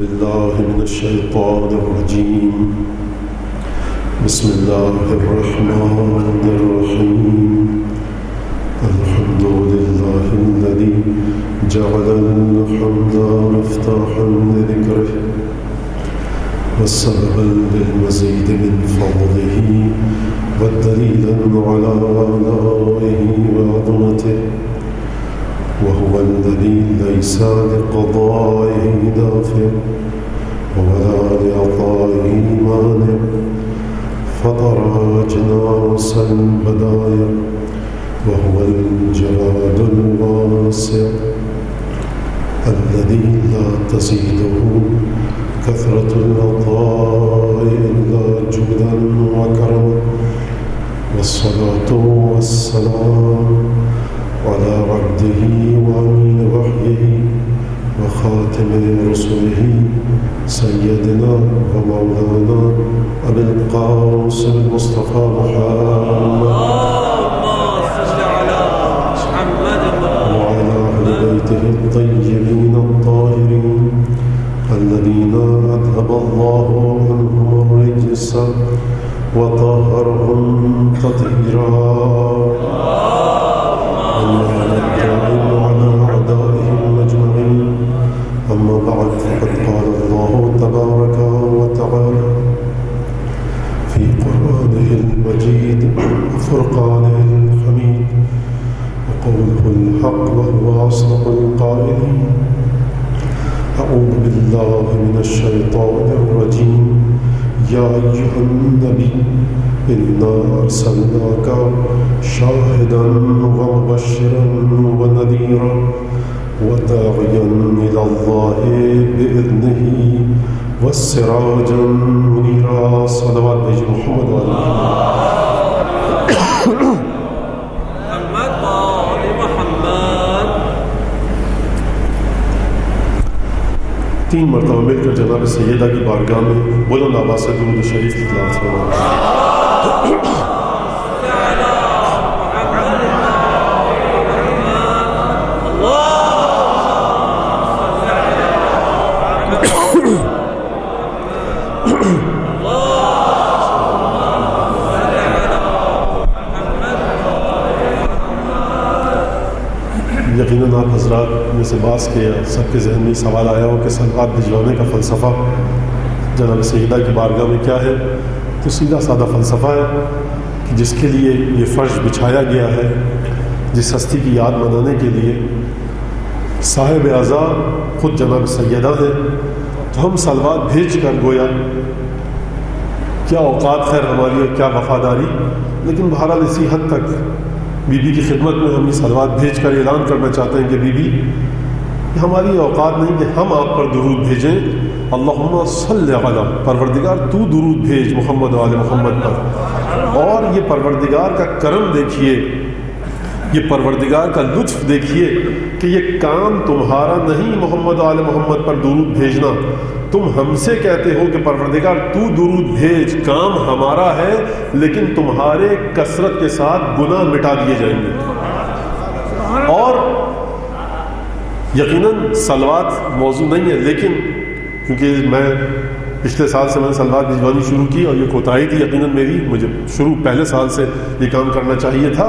بالله من الشيطان الرجيم. بسم الله الرحمن الرحيم. الحمد لله الذي جعل الحمد مفتاحا لذكره وسببا للمزيد من فضله والدليلا على آلائه وعظمته، وهو الذي ليس لقضائه دافع ولا لعطائه مانع، فطر أجناس البدايع وهو الجواد الواسع الذي لا تزيده كثرة العطاء إلا جودا وكرما، والصلاة والسلام على عبده وأمين وحيه وخاتم رسله سيدنا ومولانا أبي القاسم المصطفى محمد وعلى أهل بيته الطيبين الطاهرين الذين أذهب الله عنهم الرجس وطهرهم تطهيرا، وعلى أعدائهم أجمعين. أما بعد، فقد قال الله تبارك وتعالى في قرآنه المجيد وفرقانه الحميد وقوله الحق وهو أصدق القائلين: أعوذ بالله من الشيطان الرجيم. يا أيها النبي إنا أرسلناك شاهدا ومبشرا ونذيرا وداعيا إلى الله بإذنه وسراجا منيرا. صلوات بھیجیں محمد وعلى محمد. 3 مرتبہ مل کر جناب سیدہ کی بارگاہ میں بلند آواز سے درود شریف کی تلاوت فرمائیں. یقیناً آپ حضرات میں سے بعض کے سب کے ذہن میں سوال آیا ہو کہ صدقات بھجوانے کا فلسفہ جناب سیدہ کی بارگاہ میں کیا ہے. تو سیدھا سادہ فلسفہ ہے کہ جس کے لیے یہ فرش بچھایا گیا ہے، جس ہستی کی یاد منانے کے لیے صاحب اعضاء خود جناب سیدہ ہے، تو ہم صلوات بھیج کر گویا کیا اوقات خیر ہماری اور کیا وفاداری، لیکن بہرحال اسی حد تک بی بی کی خدمت میں ہم یہ صلوات بھیج کر اعلان کرنا چاہتے ہیں کہ بی بی، ہماری اوقات نہیں کہ ہم آپ پر درود بھیجیں. اللہم صلی علی، پروردگار تو درود بھیج محمد وعلی محمد پر. اور یہ پروردگار کا کرم دیکھیے، یہ پروردگار کا لطف دیکھیے کہ یہ کام تمہارا نہیں محمد وعلی محمد پر درود بھیجنا. تم ہم سے کہتے ہو کہ پروردگار تو درود بھیج، کام ہمارا ہے، لیکن تمہارے کثرت کے ساتھ گناہ مٹا دیے جائیں گے. اور یقیناً صلوات موضوع نہیں ہے، لیکن کیونکہ میں پچھلے سال سے میں نے صلوات بھجوانی شروع کی اور یہ کوتاہی تھی یقیناً میری، مجھے پہلے سال سے یہ کام کرنا چاہیے تھا.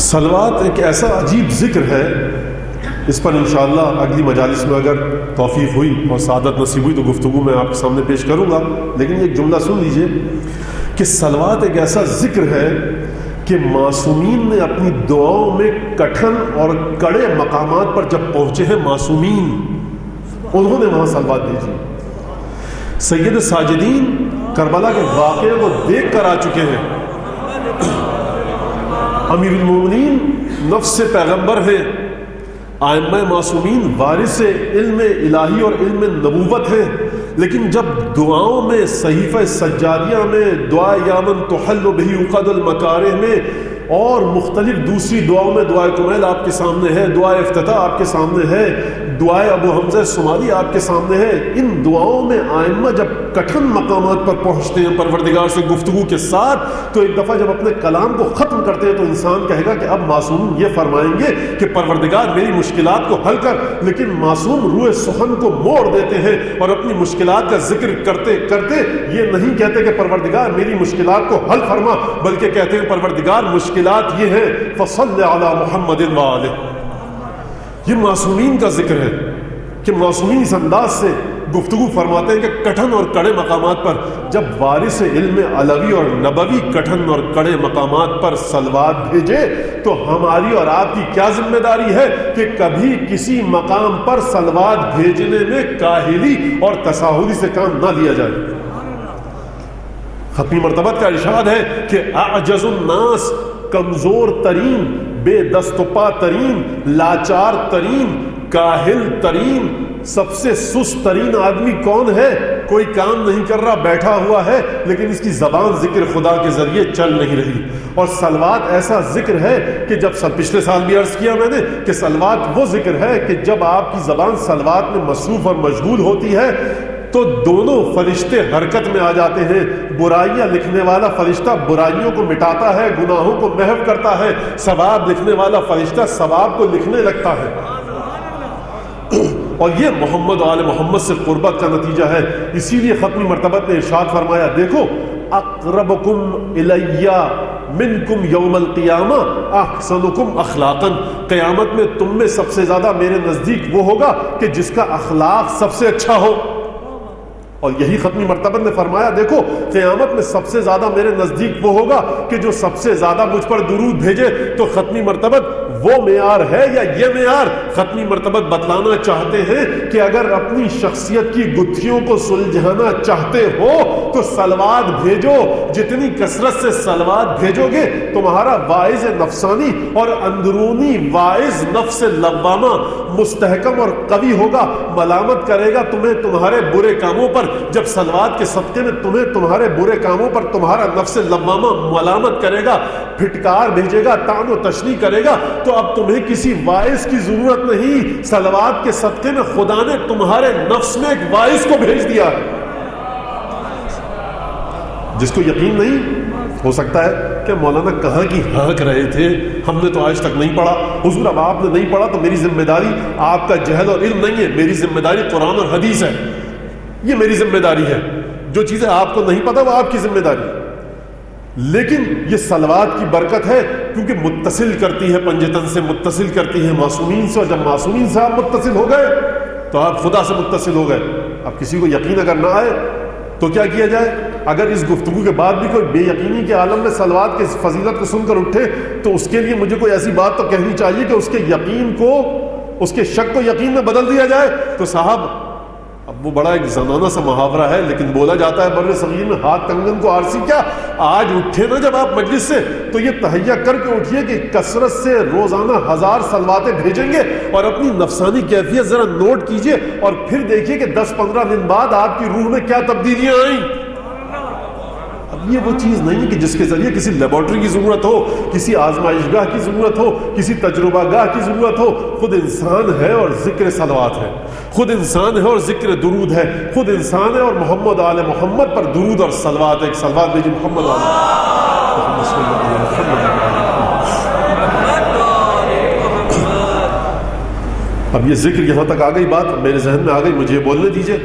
صلوات ایک ایسا عجیب ذکر ہے، اس پر انشاءاللہ اگلی مجالس میں اگر توفیق ہوئی اور سعادت نصیب ہوئی تو گفتگو میں آپ کے سامنے پیش کروں گا. لیکن ایک جملہ سن لیجئے کہ صلوات ایک ایسا ذکر ہے کہ معصومین نے اپنی دعاؤں میں کٹھن اور کڑے مقامات پر جب پہنچے ہیں معصومین، انہوں نے وہاں صلوات بھیجی. سید ساجدین کربلا کے واقعے کو دیکھ کر آ چکے ہیں. امیر المومنین نفس پیغمبر ہیں، ائمہ معصومین وارث علم الہی اور علم نبوت ہیں، لیکن جب دعاؤں میں صحیفہ سجادیہ میں دعا یامن تحل بہ عقد المکارہ میں اور مختلف دوسری دعاؤں میں دعائے کمیل آپ کے سامنے ہے، دعائے افتتاح آپ کے سامنے ہے، دعائے ابو حمزہ سمالی آپ کے سامنے ہے. ان دعاؤں میں آئمہ جب کٹھن مقامات پر پہنچتے ہیں پروردگار سے گفتگو کے ساتھ, تو ایک دفعہ جب اپنے کلام کو ختم کرتے ہیں تو انسان کہے گا کہ اب معصوم یہ فرمائیں گے کہ پروردگار میری مشکلات کو حل کر, لیکن معصوم روح سخن کو موڑ دیتے ہیں اور اپنی مشکلات کا ذکر کرتے کرتے یہ نہیں کہتے کہ پروردگار میری مشکلات کو حل فرما, بلکہ کہتے ہیں پروردگار مشکلات یہ ہیں فصل علی محمد وآلہ. یہ معصومین کا ذکر ہے کہ معصومین اس انداز سے گفتگو فرماتے ہیں کہ کٹھن اور کڑے مقامات پر جب وارث علم علوی اور نبوی کٹھن اور کڑے مقامات پر صلوات بھیجے تو ہماری اور آپ کی کیا ذمہ داری ہے کہ کبھی کسی مقام پر صلوات بھیجنے میں کاہلی اور تساہلی سے کام نہ لیا جائے. ختمی مرتبت کا ارشاد ہے کہ اعجز الناس, کمزور ترین, بے دست و پا ترین, لاچار ترین, کاہل ترین, سب سے سست ترین آدمی کون ہے؟ کوئی کام نہیں کر رہا, بیٹھا ہوا ہے, لیکن اس کی زبان ذکر خدا کے ذریعے چل نہیں رہی. اور صلوات ایسا ذکر ہے کہ جب پچھلے سال بھی عرض کیا میں نے کہ صلوات وہ ذکر ہے کہ جب آپ کی زبان صلوات میں مصروف اور مشغول ہوتی ہے تو دونوں فرشتے حرکت میں آ جاتے ہیں. برائیاں لکھنے والا فرشتہ برائیوں کو مٹاتا ہے, گناہوں کو محو کرتا ہے. ثواب لکھنے والا فرشتہ ثواب کو لکھنے لگتا ہے. اور یہ محمد و آل محمد سے قربت کا نتیجہ ہے. اسی لیے ختمی مرتبت نے ارشاد فرمایا, دیکھو اقربکم الی منکم یوم القیامہ احسنکم اخلاقا, قیامت میں تم میں سب سے زیادہ میرے نزدیک وہ ہوگا کہ جس کا اخلاق سب سے اچھا ہو. اور یہی ختمی مرتبہ نے فرمایا, دیکھو قیامت میں سب سے زیادہ میرے نزدیک وہ ہوگا کہ جو سب سے زیادہ مجھ پر درود بھیجے. تو ختمی مرتبہ وہ معیار ہے یا یہ معیار؟ ختمی مرتبہ بتلانا چاہتے ہیں کہ اگر اپنی شخصیت کی گتھیوں کو سلجھانا چاہتے ہو تو صلوات بھیجو. جتنی کثرت سے صلوات بھیجو گے تمہارا واعظ نفسانی اور اندرونی واعظ نفس لوامہ مستحکم اور قوی ہوگا, ملامت کرے گا تمہیں تمہارے برے کاموں پر. جب صلوات کے صدقے میں تمہیں تمہارے برے کاموں پر تمہارا نفس لوامہ ملامت کرے گا, پھٹکار بھیجے گا, طعن و تشنیع کرے گا, تو اب تمہیں کسی واعظ کی ضرورت نہیں. صلوات کے صدقے میں خدا نے تمہارے نفس میں ایک واعظ کو بھیج دیا. جس کو یقین نہیں, ہو سکتا ہے کہ مولانا کہاں کی ہانک رہے تھے, ہم نے تو آج تک نہیں پڑھا. حضور اب آپ نے نہیں پڑھا تو میری ذمہ داری آپ کا جہل اور علم نہیں ہے, میری ذمہ داری قرآن اور حدیث ہے. یہ میری ذمہ داری ہے. جو چیزیں آپ کو نہیں پتا وہ آپ کی ذمہ داری. لیکن یہ صلوات کی برکت ہے کیونکہ متصل کرتی ہے, پنجتن سے متصل کرتی ہے معصومین سے, اور جب معصومین سے آپ متصل ہو گئے تو آپ خدا سے متصل ہو گئے. اب کسی کو یقین اگر نہ آئے تو کیا کیا جائے؟ اگر اس گفتگو کے بعد بھی کوئی بے یقینی کے عالم میں صلوات کی فضیلت کو سن کر اٹھے تو اس کے لیے مجھے کوئی ایسی بات تو کہنی چاہیے کہ اس کے یقین کو, اس کے شک کو یقین میں بدل دیا جائے. تو صاحب اب وہ بڑا ایک زنانہ سا محاورہ ہے لیکن بولا جاتا ہے بر صغیر میں, ہاتھ کنگن کو آرسی کیا. آج اٹھے نا جب آپ مجلس سے تو یہ تہیہ کر کے اٹھیے کہ کثرت سے روزانہ 1000 صلواتیں بھیجیں گے, اور اپنی نفسانی کیفیت ذرا نوٹ کیجئے اور پھر دیکھیے کہ 10-15 دن بعد آپ کی روح میں کیا تبدیلیاں آئیں. اب یہ وہ چیز نہیں کہ جس کے ذریعے کسی لیبارٹری کی ضرورت ہو, کسی آزمائش گاہ کی ضرورت ہو, کسی تجربہ گاہ کی ضرورت ہو. خود انسان ہے اور ذکر صلوات ہے, خود انسان ہے اور ذکر درود ہے, خود انسان ہے اور محمد آل محمد پر درود اور صلوات. ایک صلوات بھیجیے محمد آل محمد. اب یہ ذکر یہاں تک آ گئی, بات میرے ذہن میں آ گئی, مجھے بولنے دیجیے.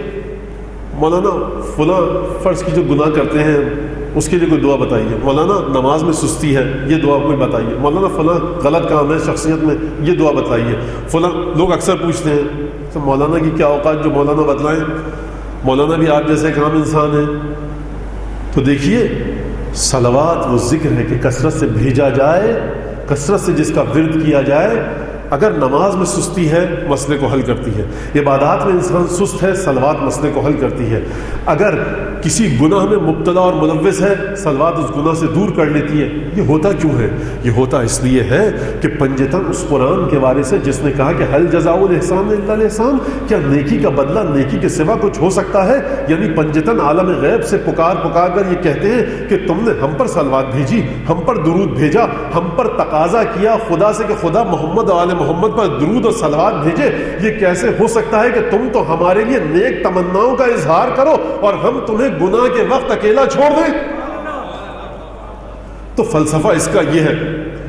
مولانا فلاں فرض کی جو گناہ کرتے ہیں اس کے لیے کوئی دعا بتائیے. مولانا نماز میں سستی ہے, یہ دعا کوئی بتائیے. مولانا فلاں غلط کام ہے شخصیت میں, یہ دعا بتائیے. فلاں لوگ اکثر پوچھتے ہیں تو مولانا کی کیا اوقات جو مولانا بتلائیں, مولانا بھی آپ جیسے ایک عام انسان ہیں. تو دیکھیے صلوات وہ ذکر ہے کہ کثرت سے بھیجا جائے, کثرت سے جس کا ورد کیا جائے. اگر نماز میں سستی ہے مسئلے کو حل کرتی ہے, عبادات میں انسان سست ہے صلوات مسئلے کو حل کرتی ہے. اگر کسی گناہ میں مبتلا اور ملوث ہے، صلوات اس گناہ سے دور کر لیتی ہے۔ یہ ہوتا کیوں ہے؟ یہ ہوتا اس لیے ہے کہ پنجتن اس قرآن کے وارث ہے جس نے کہا کہ حل جزاء الاحسان الا الاحسان، کیا نیکی کا بدلہ نیکی کے سوا کچھ ہو سکتا ہے؟ یعنی پنجتن عالم غیب سے پکار کر یہ کہتے ہیں کہ تم نے ہم پر صلوات بھیجی، ہم پر درود بھیجا، ہم پر تقاضا کیا خدا سے کہ خدا محمد و آل محمد پر درود اور صلوات بھیجے، یہ کیسے ہو سکتا ہے کہ تم تو ہمارے لیے نیک تمناؤں کا اظہار کرو اور ہم تمہیں گناہ کے وقت اکیلا چھوڑ دیں؟ تو فلسفہ اس کا یہ ہے۔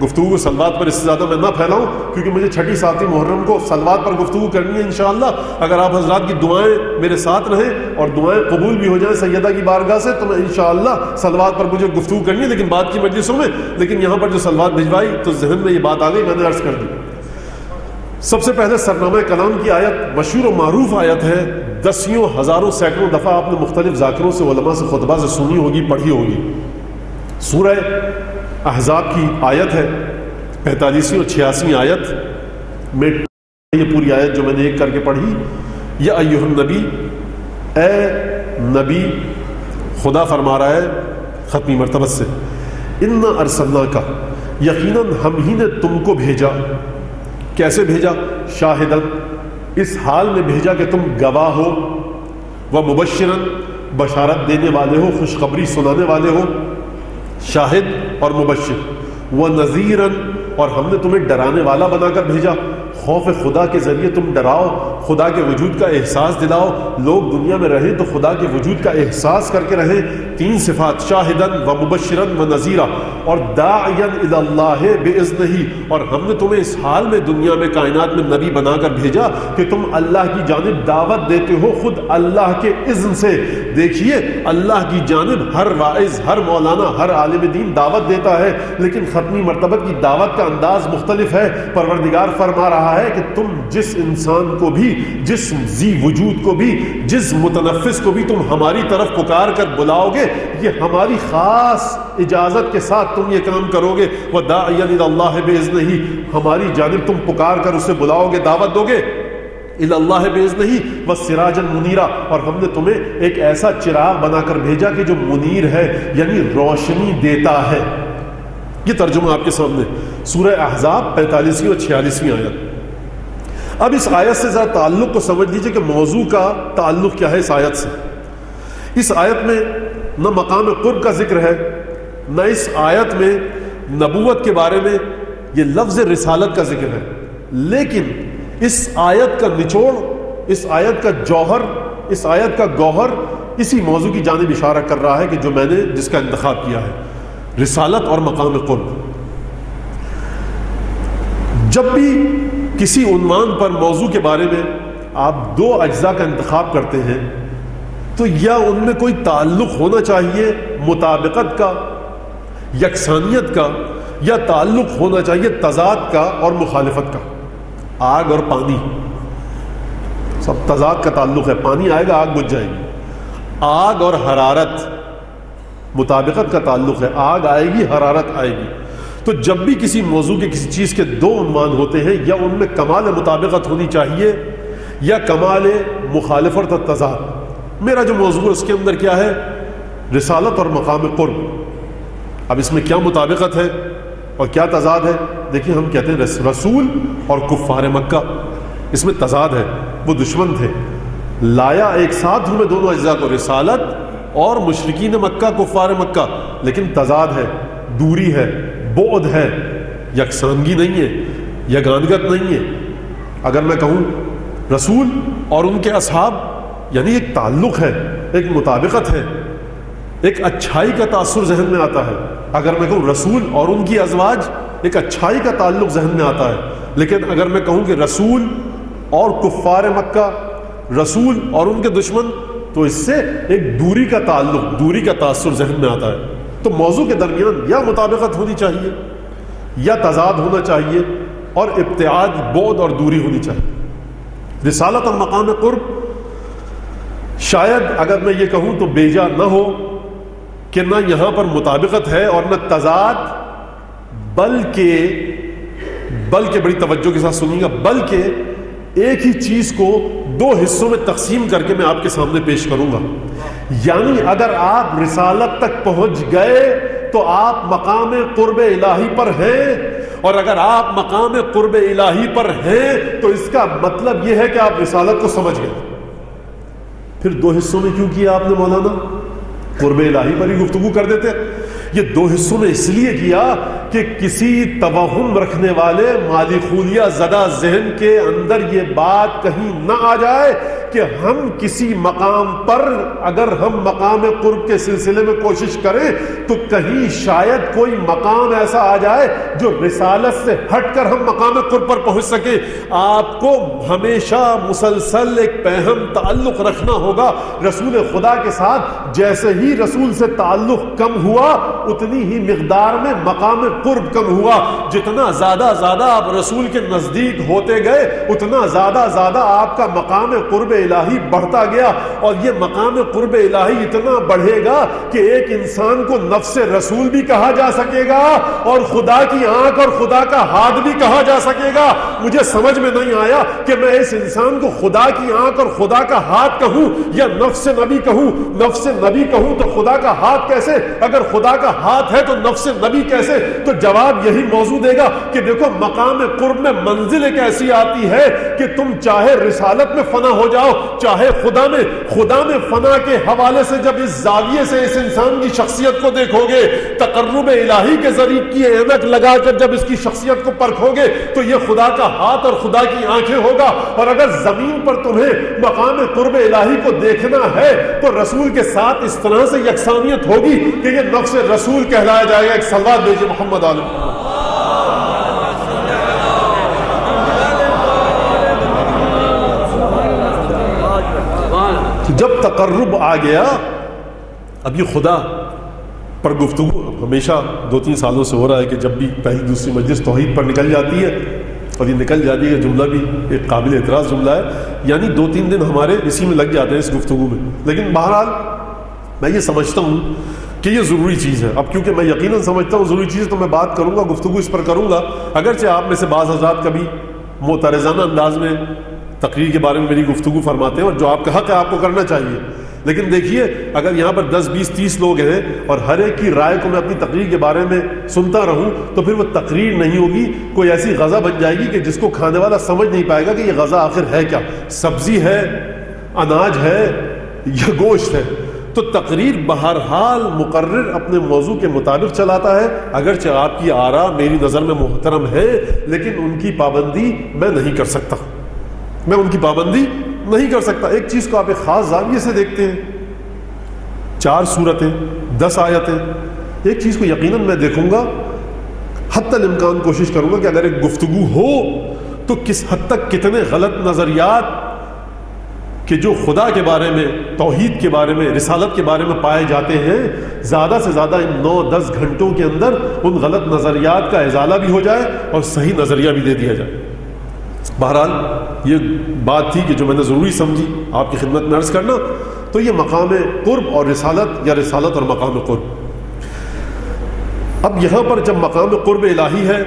گفتگو صلوات پر اس سے زیادہ میں نہ پھیلاؤں کیونکہ مجھے چھٹی ساتویں محرم کو صلوات پر گفتگو کرنی ہے انشاءاللہ۔ اگر آپ حضرات کی دعائیں میرے ساتھ رہیں اور دعائیں قبول بھی ہو جائیں سیدہ کی بارگاہ سے تو میں انشاءاللہ صلوات پر مجھے گفتگو کرنی ہے، لیکن بعد کی مجلسوں میں۔ لیکن یہاں پر جو صلوات بھجوائی تو ذہن میں یہ بات آ گئی، میں نے عرض کر دی۔ سب سے پہلے سرنامہ کلام کی آیت مشہور و معروف آیت ہے، دسیوں ہزاروں سینکڑوں دفعہ آپ نے مختلف ذاکروں سے علماء سے خطبہ سے سنی ہوگی، پڑھی ہوگی۔ سورہ احزاب کی آیت ہے، 45ویں اور 86ویں آیت میں یہ پوری آیت جو میں نے ایک کر کے پڑھی، یا ایھا النبی، اے نبی، خدا فرما رہا ہے ختمی مرتبت سے، انا ارسلناک، یقیناً ہم ہی نے تم کو بھیجا۔ کیسے بھیجا؟ شاہدن، اس حال میں بھیجا کہ تم گواہ ہو، و مبشرن، بشارت دینے والے ہو، خوشخبری سنانے والے ہو، شاہد اور مبشر، و نذیرن، اور ہم نے تمہیں ڈرانے والا بنا کر بھیجا۔ خوف خدا کے ذریعے تم ڈراؤ، خدا کے وجود کا احساس دلاؤ، لوگ دنیا میں رہیں تو خدا کے وجود کا احساس کر کے رہیں۔ تین صفات، شاہدن و مبشرن و نذیرا، اور داعیا الی اللہ باذنہ، اور ہم نے تمہیں اس حال میں دنیا میں کائنات میں نبی بنا کر بھیجا کہ تم اللہ کی جانب دعوت دیتے ہو خود اللہ کے اذن سے۔ دیکھیے اللہ کی جانب ہر واعظ، ہر مولانا، ہر عالم دین دعوت دیتا ہے، لیکن ختمی مرتبت کی دعوت کا انداز مختلف ہے۔ پروردگار فرما رہا ہے کہ تم جس انسان کو بھی، جس ذی وجود کو بھی، جس متنفس کو بھی تم ہماری طرف پکار کر بلاؤ گے، یہ ہماری خاص اجازت کے ساتھ تم یہ کام کرو گے۔ وَدَاعِيًا إِلَى اللَّهِ بِإِذْنِهِ، ہماری جانب تم پکار کر اسے بلاؤ گے، دعوت دو گے۔ إِلَى اللَّهِ بِإِذْنِهِ وَسِرَاجًا مُنِيرًا، اور ہم نے تمہیں ایک ایسا چراغ بنا کر بھیجا کہ جو منیر ہے، یعنی روشنی دیتا ہے۔ یہ ترجمہ آپ کے سامنے، سورہ احزاب 45ویں اور 46ویں آیت۔ اب اس آیت سے ذرا تعلق کو سمجھ لیجئے کہ موضوع کا تعلق کیا ہے اس آیت سے۔ اس آیت میں نہ مقام قرب کا ذکر ہے، نہ اس آیت میں نبوت کے بارے میں یہ لفظ رسالت کا ذکر ہے، لیکن اس آیت کا نچوڑ، اس آیت کا جوہر، اس آیت کا گوہر اسی موضوع کی جانب اشارہ کر رہا ہے کہ جو میں نے جس کا انتخاب کیا ہے، رسالت اور مقام قرب۔ جب بھی کسی عنوان پر موضوع کے بارے میں آپ دو اجزاء کا انتخاب کرتے ہیں تو یا ان میں کوئی تعلق ہونا چاہیے مطابقت کا، یکسانیت کا، یا تعلق ہونا چاہیے تضاد کا اور مخالفت کا۔ آگ اور پانی، سب تضاد کا تعلق ہے، پانی آئے گا آگ بجھ جائے گی۔ آگ اور حرارت، مطابقت کا تعلق ہے، آگ آئے گی حرارت آئے گی۔ تو جب بھی کسی موضوع کے کسی چیز کے دو عنوان ہوتے ہیں، یا ان میں کمال مطابقت ہونی چاہیے یا کمال مخالفت اور تضاد۔ میرا جو موضوع ہے اس کے اندر کیا ہے؟ رسالت اور مقام قرب۔ اب اس میں کیا مطابقت ہے اور کیا تضاد ہے؟ دیکھیں، ہم کہتے ہیں رسول اور کفار مکہ، اس میں تضاد ہے، وہ دشمن تھے، لایا ایک ساتھ ہوں میں دونوں اجزاء کو، رسالت اور مشرکین مکہ، کفار مکہ، لیکن تضاد ہے، دوری ہے، بعد ہے، یکسانگی نہیں ہے، یگانگت نہیں ہے۔ اگر میں کہوں رسول اور ان کے اصحاب، یعنی ایک تعلق ہے، ایک مطابقت ہے، ایک اچھائی کا تاثر ذہن میں آتا ہے۔ اگر میں کہوں رسول اور ان کی ازواج، ایک اچھائی کا تعلق ذہن میں آتا ہے۔ لیکن اگر میں کہوں کہ رسول اور کفار مکہ، رسول اور ان کے دشمن، تو اس سے ایک دوری کا تعلق، دوری کا تاثر ذہن میں آتا ہے۔ تو موضوع کے درمیان یا مطابقت ہونی چاہیے یا تضاد ہونا چاہیے، اور ابتعاد، بعد اور دوری ہونی چاہیے۔ رسالت اور مقام قرب، شاید اگر میں یہ کہوں تو بیجا نہ ہو کہ نہ یہاں پر مطابقت ہے اور نہ تضاد، بلکہ بڑی توجہ کے ساتھ سنیے گا، بلکہ ایک ہی چیز کو دو حصوں میں تقسیم کر کے میں آپ کے سامنے پیش کروں گا. یعنی اگر آپ رسالت تک پہنچ گئے تو آپ مقام قرب الہی پر ہیں، اور اگر آپ مقام قرب الہی پر ہیں تو اس کا مطلب یہ ہے کہ آپ رسالت کو سمجھ گئے. پھر دو حصوں میں کیوں کیا آپ نے مولانا؟ قرب الہی پر ہی گفتگو کر دیتے. یہ دو حصوں میں اس لیے کیا کہ کسی توہم رکھنے والے مالی خولیہ زدہ ذہن کے اندر یہ بات کہیں نہ آ جائے کہ ہم کسی مقام پر اگر ہم مقام قرب کے سلسلے میں کوشش کریں تو کہیں شاید کوئی مقام ایسا آ جائے جو رسالت سے ہٹ کر ہم مقام قرب پر پہنچ سکیں. آپ کو ہمیشہ مسلسل ایک پہم تعلق رکھنا ہوگا رسول خدا کے ساتھ. جیسے ہی رسول سے تعلق کم ہوا اتنی ہی مقدار میں مقام قرب کم ہوا. جتنا زیادہ آپ رسول کے نزدیک ہوتے گئے اتنا زیادہ آپ کا مقام قرب الہی بڑھتا گیا. اور یہ مقام قرب الہی اتنا بڑھے گا کہ ایک انسان کو نفس رسول بھی کہا جا سکے گا اور خدا کی آنکھ اور خدا کا ہاتھ بھی کہا جا سکے گا. مجھے سمجھ میں نہیں آیا کہ میں اس انسان کو خدا کی آنکھ اور خدا کا ہاتھ کہوں یا نفس نبی کہوں. نفس نبی کہوں تو خدا کا ہاتھ کیسے؟ اگر خدا کا ہاتھ ہے تو نفس نبی کیسے؟ تو جواب یہی موضوع دے گا کہ دیکھو مقام قرب میں منزل ایک ایسی آتی ہے کہ تم چاہے رسالت میں فنا ہو جاؤ چاہے خدا میں فنا کے حوالے سے جب اس زاویے سے اس انسان کی شخصیت کو دیکھو گے، تقرب الہی کے ذریعے کی اینک لگا کر جب اس کی شخصیت کو پرکھو گے تو یہ خدا کا ہاتھ اور خدا کی آنکھیں ہوگا. اور اگر زمین پر تمہیں مقام قرب الہی کو دیکھنا ہے تو رسول کے ساتھ اس طرح سے یکسانیت ہوگی کہ یہ نفس رسول کہلایا جائے گا. ایک صلوات بھیجیے محمد عالم. جب تقرب آ گیا، اب یہ خدا پر گفتگو ہمیشہ 2-3 سالوں سے ہو رہا ہے کہ جب بھی پہلی دوسری مجلس توحید پر نکل جاتی ہے، اور یہ نکل جاتی ہے جملہ بھی ایک قابل اعتراض جملہ ہے، یعنی 2-3 دن ہمارے اسی میں لگ جاتے ہیں اس گفتگو میں. لیکن بہرحال میں یہ سمجھتا ہوں کہ یہ ضروری چیز ہے. اب کیونکہ میں یقیناً سمجھتا ہوں ضروری چیز تو میں بات کروں گا، گفتگو اس پر کروں گا. اگرچہ آپ میں سے بعض حضرات کبھی معترضانہ انداز میں تقریر کے بارے میں میری گفتگو فرماتے ہیں، اور جو آپ کا حق ہے آپ کو کرنا چاہیے. لیکن دیکھیے اگر یہاں پر 10-20-30 لوگ ہیں اور ہر ایک کی رائے کو میں اپنی تقریر کے بارے میں سنتا رہوں تو پھر وہ تقریر نہیں ہوگی، کوئی ایسی غذا بن جائے گی کہ جس کو کھانے والا سمجھ نہیں پائے گا کہ یہ غذا آخر ہے کیا، سبزی ہے، اناج ہے یا گوشت ہے. تو تقریر بہرحال مقرر اپنے موضوع کے مطابق چلاتا ہے. اگرچہ آپ کی آراء میری نظر میں محترم ہے لیکن ان کی پابندی میں نہیں کر سکتا، میں ان کی پابندی نہیں کر سکتا. ایک چیز کو آپ ایک خاص زاویے سے دیکھتے ہیں، 4 سورتیں 10 آیتیں. ایک چیز کو یقیناً میں دیکھوں گا، حتی الامکان کوشش کروں گا کہ اگر ایک گفتگو ہو تو کس حد تک کتنے غلط نظریات کہ جو خدا کے بارے میں، توحید کے بارے میں، رسالت کے بارے میں پائے جاتے ہیں، زیادہ سے زیادہ ان 9-10 گھنٹوں کے اندر ان غلط نظریات کا ازالہ بھی ہو جائے اور صحیح نظریہ بھی دے دیا جائے. بہرحال یہ بات تھی کہ جو میں نے ضروری سمجھی آپ کی خدمت میں عرض کرنا. تو یہ مقام قرب اور رسالت یا رسالت اور مقام قرب. اب یہاں پر جب مقام قرب الہی ہے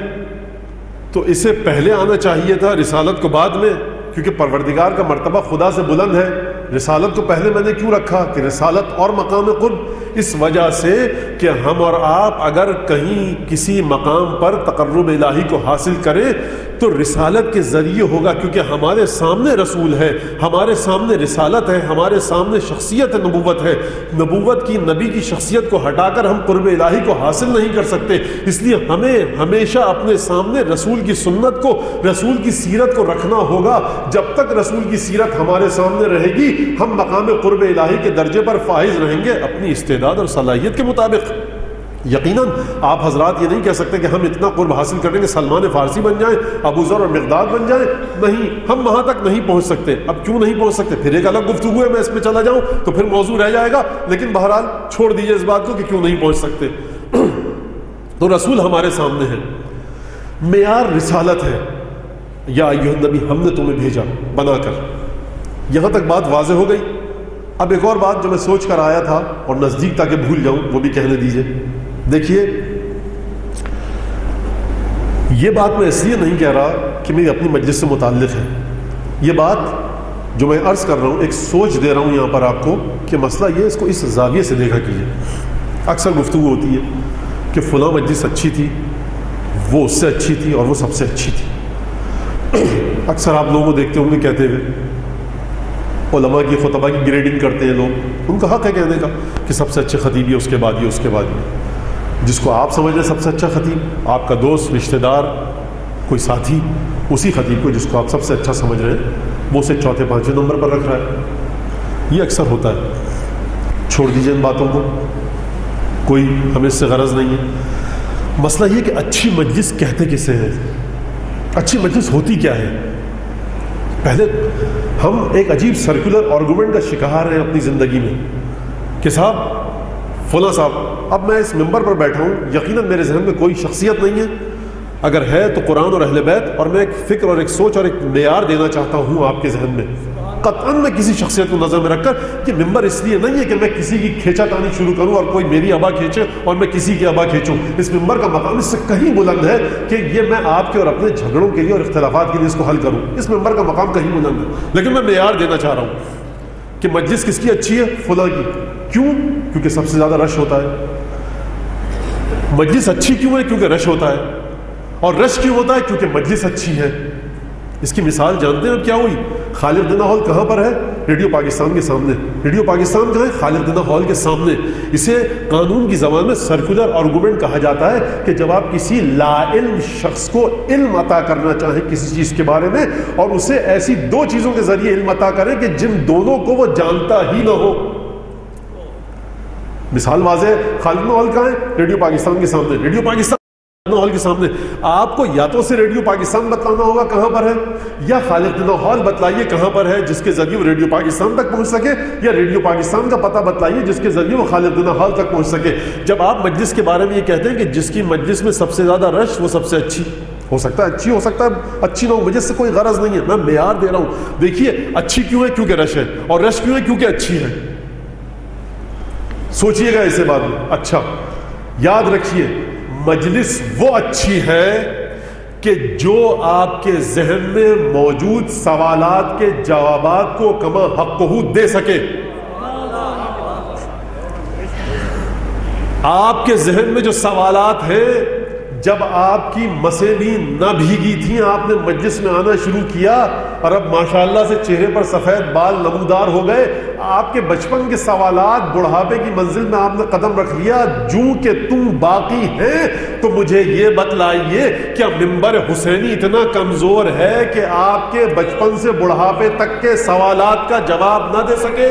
تو اسے پہلے آنا چاہیے تھا، رسالت کو بعد میں، کیونکہ پروردگار کا مرتبہ خدا سے بلند ہے. رسالت کو پہلے میں نے کیوں رکھا کہ رسالت اور مقام قرب؟ اس وجہ سے کہ ہم اور آپ اگر کہیں کسی مقام پر تقرب الہی کو حاصل کریں تو رسالت کے ذریعے ہوگا، کیونکہ ہمارے سامنے رسول ہے، ہمارے سامنے رسالت ہے، ہمارے سامنے شخصیت نبوت ہے. نبوت کی، نبی کی شخصیت کو ہٹا کر ہم قرب الہی کو حاصل نہیں کر سکتے. اس لیے ہمیں ہمیشہ اپنے سامنے رسول کی سنت کو، رسول کی سیرت کو رکھنا ہوگا. جب تک رسول کی سیرت ہمارے سامنے رہے گی ہم مقام قرب الہی کے درجے پر فائز رہیں گے اپنی استعداد اور صلاحیت کے مطابق. یقیناً آپ حضرات یہ نہیں کہہ سکتے کہ ہم اتنا قرب حاصل کریں کہ سلمان فارسی بن جائیں، ابو ذر اور مقداد بن جائیں. نہیں، ہم وہاں تک نہیں پہنچ سکتے. اب کیوں نہیں پہنچ سکتے؟ پھر ایک الگ گفتگو ہے، میں اس میں چلا جاؤں تو پھر موضوع رہ جائے گا. لیکن بہرحال چھوڑ دیجئے اس بات کو کہ کیوں نہیں پہنچ سکتے. تو رسول ہمارے سامنے ہے، معیار رسالت ہے. یا ایھا النبی، ہم نے تمہیں بھیجا بنا کر. یہاں تک بات واضح ہو گئی. اب ایک اور بات جو میں سوچ کر آیا تھا اور نزدیک تاکہ بھول جاؤں وہ بھی کہنے دیجئے. دیکھیے یہ بات میں اس لیے نہیں کہہ رہا کہ میری اپنی مجلس سے متعلق ہے. یہ بات جو میں عرض کر رہا ہوں ایک سوچ دے رہا ہوں یہاں پر آپ کو کہ مسئلہ یہ اس کو اس زاویے سے دیکھا کیجیے. اکثر گفتگو ہوتی ہے کہ فلاں مجلس اچھی تھی، وہ اس سے اچھی تھی اور وہ سب سے اچھی تھی. اکثر آپ لوگوں کو دیکھتے ہوں گے کہتے ہوئے، علماء کی خطبہ کی گریڈنگ کرتے ہیں لوگ، ان کا حق ہے کہنے کا کہ سب سے اچھے خطیب یہ، اس کے بعد یہ، اس کے بعد یہ. جس کو آپ سمجھ رہے سب سے اچھا خطیب، آپ کا دوست، رشتہ دار، کوئی ساتھی، اسی خطیب کو جس کو آپ سب سے اچھا سمجھ رہے ہیں وہ اسے چوتھے پانچویں نمبر پر رکھ رہا ہے. یہ اکثر ہوتا ہے. چھوڑ دیجیے ان باتوں کو، کوئی ہمیں اس سے غرض نہیں ہے. مسئلہ یہ کہ اچھی مجلس کہتے کسے ہیں، اچھی مجلس ہوتی کیا ہے. پہلے ہم ایک عجیب سرکولر آرگومنٹ کا شکار ہیں اپنی زندگی میں کہ صاحب فلاں صاحب، اب میں اس ممبر پر بیٹھا ہوں، یقیناً میرے ذہن میں کوئی شخصیت نہیں ہے، اگر ہے تو قرآن اور اہل بیت، اور میں ایک فکر اور ایک سوچ اور ایک معیار دینا چاہتا ہوں آپ کے ذہن میں. قطعاً میں کسی شخصیت کو نظر میں رکھ کر، یہ ممبر اس لیے نہیں ہے کہ میں کسی کی کھینچا تانی شروع کروں اور کوئی میری ابا کھینچے اور میں کسی کی ابا کھینچوں. اس ممبر کا مقام اس سے کہیں بلند ہے کہ یہ میں آپ کے اور اپنے جھگڑوں کے لیے اور اختلافات کے لیے اس کو حل کروں. اس ممبر کا مقام کہیں بلند ہے، لیکن میں معیار دینا چاہ رہا ہوں کہ مجلس کس کی اچھی ہے، فلاں کی. کیوں؟ کیونکہ سب سے زیادہ رش ہوتا ہے. مجلس اچھی کیوں ہے؟ کیونکہ رش ہوتا ہے. اور رش کیوں ہوتا ہے؟ کیونکہ مجلس اچھی ہے. اس کی مثال جانتے ہیں کیا ہوئی؟ خالد دینہ ہال کہاں پر ہے؟ ریڈیو پاکستان کے سامنے. ریڈیو پاکستان کہاں ہے؟ خالد دینہ ہال کے سامنے. اسے قانون کی زبان میں سرکولر آرگومنٹ کہا جاتا ہے کہ جب آپ کسی لا علم شخص کو علم عطا کرنا چاہیں کسی چیز کے بارے میں، اور اسے ایسی دو چیزوں کے ذریعے علم عطا کریں کہ جن دونوں کو وہ جانتا ہی نہ ہو. مثال واضح ہے، خالد دینہ ہال کہاں ہے؟ ریڈیو پاکستان کے سامنے. ریڈیو پاکستان ہال کے سامنے. آپ کو یا تو سے ریڈیو پاکستان بتلانا ہوگا کہاں پر ہے، یا خالد دینہ ہال بتلائیے کہاں پر ہے جس کے ذریعے وہ ریڈیو پاکستان تک پہنچ سکے، یا ریڈیو پاکستان کا پتہ بتلائیے جس کے ذریعے وہ خالد دینہ ہال تک پہنچ سکے. جب آپ مجلس کے بارے میں یہ کہتے ہیں کہ جس کی مجلس میں سب سے زیادہ رش وہ سب سے اچھی ہو سکتا ہے، اچھی ہو سکتا ہے، اچھی نہ ہو، مجھے اس سے کوئی غرض نہیں ہے، میں معیار دے رہا ہوں. دیکھیے اچھی کیوں ہے؟ کیونکہ رش ہے. اور رش کیوں ہے؟ کیونکہ اچھی ہے. سوچئے گا اسے بعد میں. اچھا یاد رکھیے، مجلس وہ اچھی ہے کہ جو آپ کے ذہن میں موجود سوالات کے جوابات کو کما حقہ دے سکے. آپ کے ذہن میں جو سوالات ہیں، جب آپ کی مسیں بھی نہ بھیگی تھیں، آپ نے مجلس میں آنا شروع کیا اور اب ماشاءاللہ سے چہرے پر سفید بال نمودار ہو گئے. آپ کے بچپن کے سوالات بڑھاپے کی منزل میں آپ نے قدم رکھ لیا. جوں کہ تم باقی ہیں تو مجھے یہ بتلائیے، کیا ممبر حسینی اتنا کمزور ہے کہ آپ کے بچپن سے بڑھاپے تک کے سوالات کا جواب نہ دے سکے؟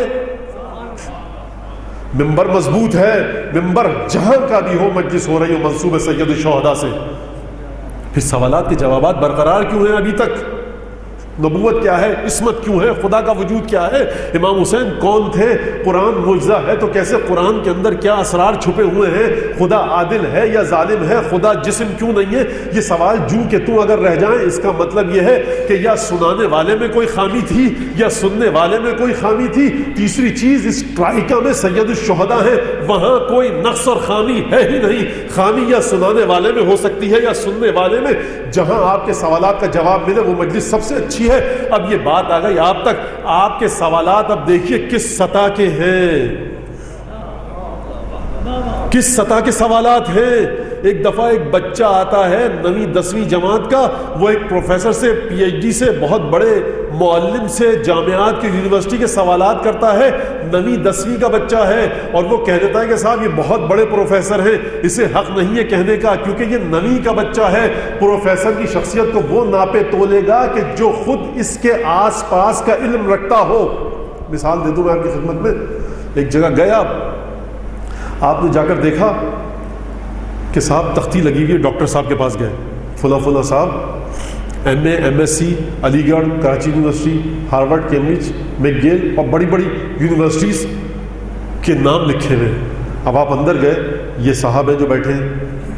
ممبر مضبوط ہے. ممبر جہاں کا بھی ہو، مجلس ہو رہی ہو منصوب سید الشہداء سے، پھر سوالات کے جوابات برقرار کیوں ہیں ابھی تک؟ نبوت کیا ہے؟ عصمت کیوں ہے؟ خدا کا وجود کیا ہے؟ امام حسین کون تھے؟ قرآن معجزہ ہے تو کیسے قرآن کے اندر کیا اسرار چھپے ہوئے ہیں؟ خدا عادل ہے یا ظالم ہے؟ خدا جسم کیوں نہیں ہے؟ یہ سوال جو کہ تو اگر رہ جائیں، اس کا مطلب یہ ہے کہ یا سنانے والے میں کوئی خامی تھی یا سننے والے میں کوئی خامی تھی. تیسری چیز، اس ٹرائکا میں سید الشہداء ہے، وہاں کوئی نقص اور خامی ہے ہی نہیں. خامی یا سنانے والے میں ہو سکتی ہے یا سننے والے میں. جہاں آپ کے سوالات کا جواب ملے وہ مجلس سب سے اچھی ہے. اب یہ بات آ گئی آپ تک. آپ کے سوالات اب دیکھیے کس سطح کے ہیں، کس سطح کے سوالات ہیں. ایک دفعہ ایک بچہ آتا ہے 9ویں 10ویں جماعت کا، وہ ایک پروفیسر سے پی ایچ ڈی سے بہت بڑے معلم سے جامعات کی یونیورسٹی کے سوالات کرتا ہے. 9ویں 10ویں کا بچہ ہے اور وہ کہہ دیتا ہے کہ صاحب یہ بہت بڑے پروفیسر ہیں، اسے حق نہیں ہے کہنے کا کیونکہ یہ 9ویں کا بچہ ہے. پروفیسر کی شخصیت کو وہ ناپے تولے گا کہ جو خود اس کے آس پاس کا علم رکھتا ہو. مثال دے دوں میں آپ کی خدمت میں. ایک جگہ گیا، آپ نے جا کر دیکھا کہ صاحب تختی لگی ہوئی ہے، ڈاکٹر صاحب کے پاس گئے، فلاں فلاں صاحب M A M S C Aligarh, Karachi university, Harvard, Cambridge, McGill اور بڑی بڑی یونیورسٹیز کے نام لکھے ہوئے. اب آپ اندر گئے، یہ صاحب ہیں جو بیٹھے ہیں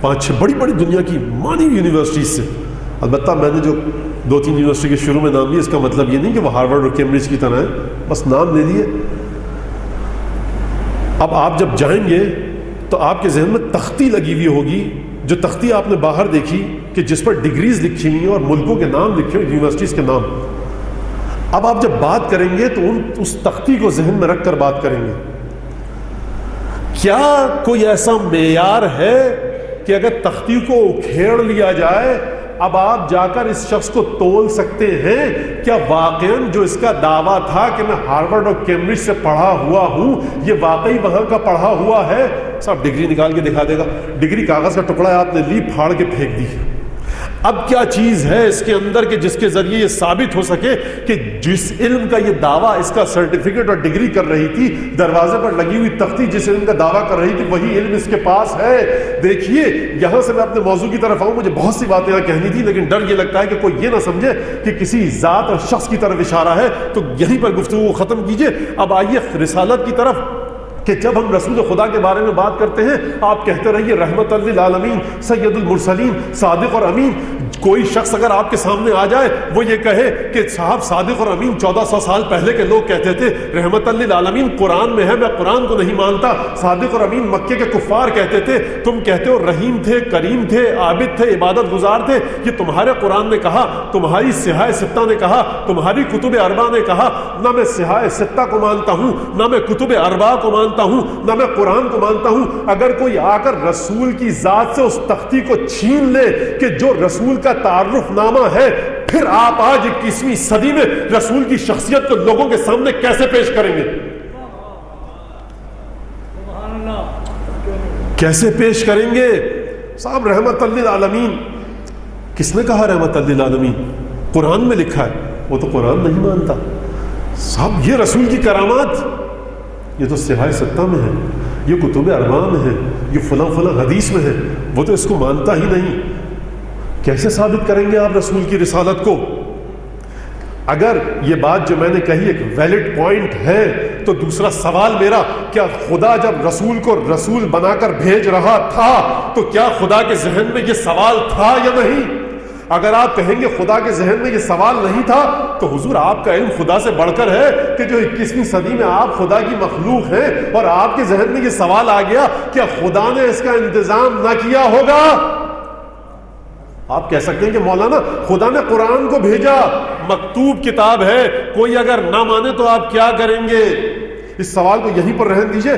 5-6 بڑی بڑی دنیا کی مانی یونیورسٹیز سے. البتہ میں نے جو 2-3 یونیورسٹی کے شروع میں نام لیے، اس کا مطلب یہ نہیں کہ وہ ہارورڈ اور کیمبرج کی طرح ہیں، بس نام لے لیے. اب آپ جب جائیں گے تو آپ کے ذہن میں تختی لگی ہوئی ہوگی، جو تختی آپ نے باہر دیکھی کہ جس پر ڈگریز لکھی ہوئی ہیں اور ملکوں کے نام لکھے ہوئے، یونیورسٹیز کے نام. اب آپ جب بات کریں گے تو اس تختی کو ذہن میں رکھ کر بات کریں گے. کیا کوئی ایسا معیار ہے کہ اگر تختی کو اکھیڑ لیا جائے اب آپ جا کر اس شخص کو تول سکتے ہیں؟ کیا واقعاً جو اس کا دعویٰ تھا کہ میں ہارورڈ اور کیمبرج سے پڑھا ہوا ہوں یہ واقعی وہاں کا پڑھا ہوا ہے؟ صاحب ڈگری نکال کے دکھا دے گا. ڈگری کاغذ کا ٹکڑا ہے, آپ نے لی, پھاڑ کے پھینک دی. اب کیا چیز ہے اس کے اندر کہ جس کے ذریعے یہ ثابت ہو سکے کہ جس علم کا یہ دعویٰ, اس کا سرٹیفکیٹ اور ڈگری کر رہی تھی, دروازے پر لگی ہوئی تختی جس علم کا دعویٰ کر رہی تھی وہی علم اس کے پاس ہے؟ دیکھیے یہاں سے میں اپنے موضوع کی طرف آؤں, مجھے بہت سی باتیں یہاں کہنی تھی لیکن ڈر یہ لگتا ہے کہ کوئی یہ نہ سمجھے کہ کسی ذات اور شخص کی طرف اشارہ ہے, تو یہیں پر گفتگو ختم کیجئے. اب آئیے رسالت کی طرف کہ جب ہم رسول خدا کے بارے میں بات کرتے ہیں آپ کہتے رہیے رحمت للعالمین, سید المرسلین, صادق اور امین. کوئی شخص اگر آپ کے سامنے آ جائے وہ یہ کہے کہ صاحب صادق اور امین 1400 سال پہلے کے لوگ کہتے تھے, رحمت للعالمین قرآن میں ہے, میں قرآن کو نہیں مانتا. صادق اور امین مکے کے کفار کہتے تھے, تم کہتے ہو رحیم تھے, کریم تھے, عابد تھے, عبادت گزار تھے. یہ تمہارے قرآن نے کہا, تمہاری سیاہ ستہ نے کہا, تمہاری کتب اربع نے کہا. نہ میں سیاہ ستہ کو مانتا ہوں, نہ میں کتب اربع کو مانتا ہوں, نہ میں قرآن کو مانتا ہوں. اگر کوئی آ کر رسول کی ذات سے اس تختی کو چھین لے کہ جو رسول کا تعارف نامہ ہے, پھر آپ آج 21ویں صدی میں رسول کی شخصیت کو لوگوں کے سامنے کیسے پیش کریں گے؟ کیسے پیش کریں گے؟ صاحب رحمت للعالمین, کس نے کہا رحمت للعالمین؟ قرآن میں لکھا ہے, وہ تو قرآن نہیں مانتا. صاحب یہ رسول کی کرامات, یہ تو سیاہ ستہ میں ہے, یہ کتب اربع میں ہے, یہ فلاں فلاں حدیث میں ہے, وہ تو اس کو مانتا ہی نہیں. کیسے ثابت کریں گے آپ رسول کی رسالت کو؟ اگر یہ بات جو میں نے کہی ایک ویلڈ پوائنٹ ہے تو دوسرا سوال میرا, کیا خدا جب رسول کو رسول بنا کر بھیج رہا تھا تو کیا خدا کے ذہن میں یہ سوال تھا یا نہیں؟ اگر آپ کہیں گے خدا کے ذہن میں یہ سوال نہیں تھا تو حضور آپ کا علم خدا سے بڑھ کر ہے کہ جو 21ویں صدی میں آپ خدا کی مخلوق ہیں اور آپ کے ذہن میں یہ سوال آ گیا, کیا خدا نے اس کا انتظام نہ کیا ہوگا؟ آپ کہہ سکتے ہیں کہ مولانا خدا نے قرآن کو بھیجا, مکتوب کتاب ہے, کوئی اگر نہ مانے تو آپ کیا کریں گے؟ اس سوال کو یہیں پر رہن دیجئے,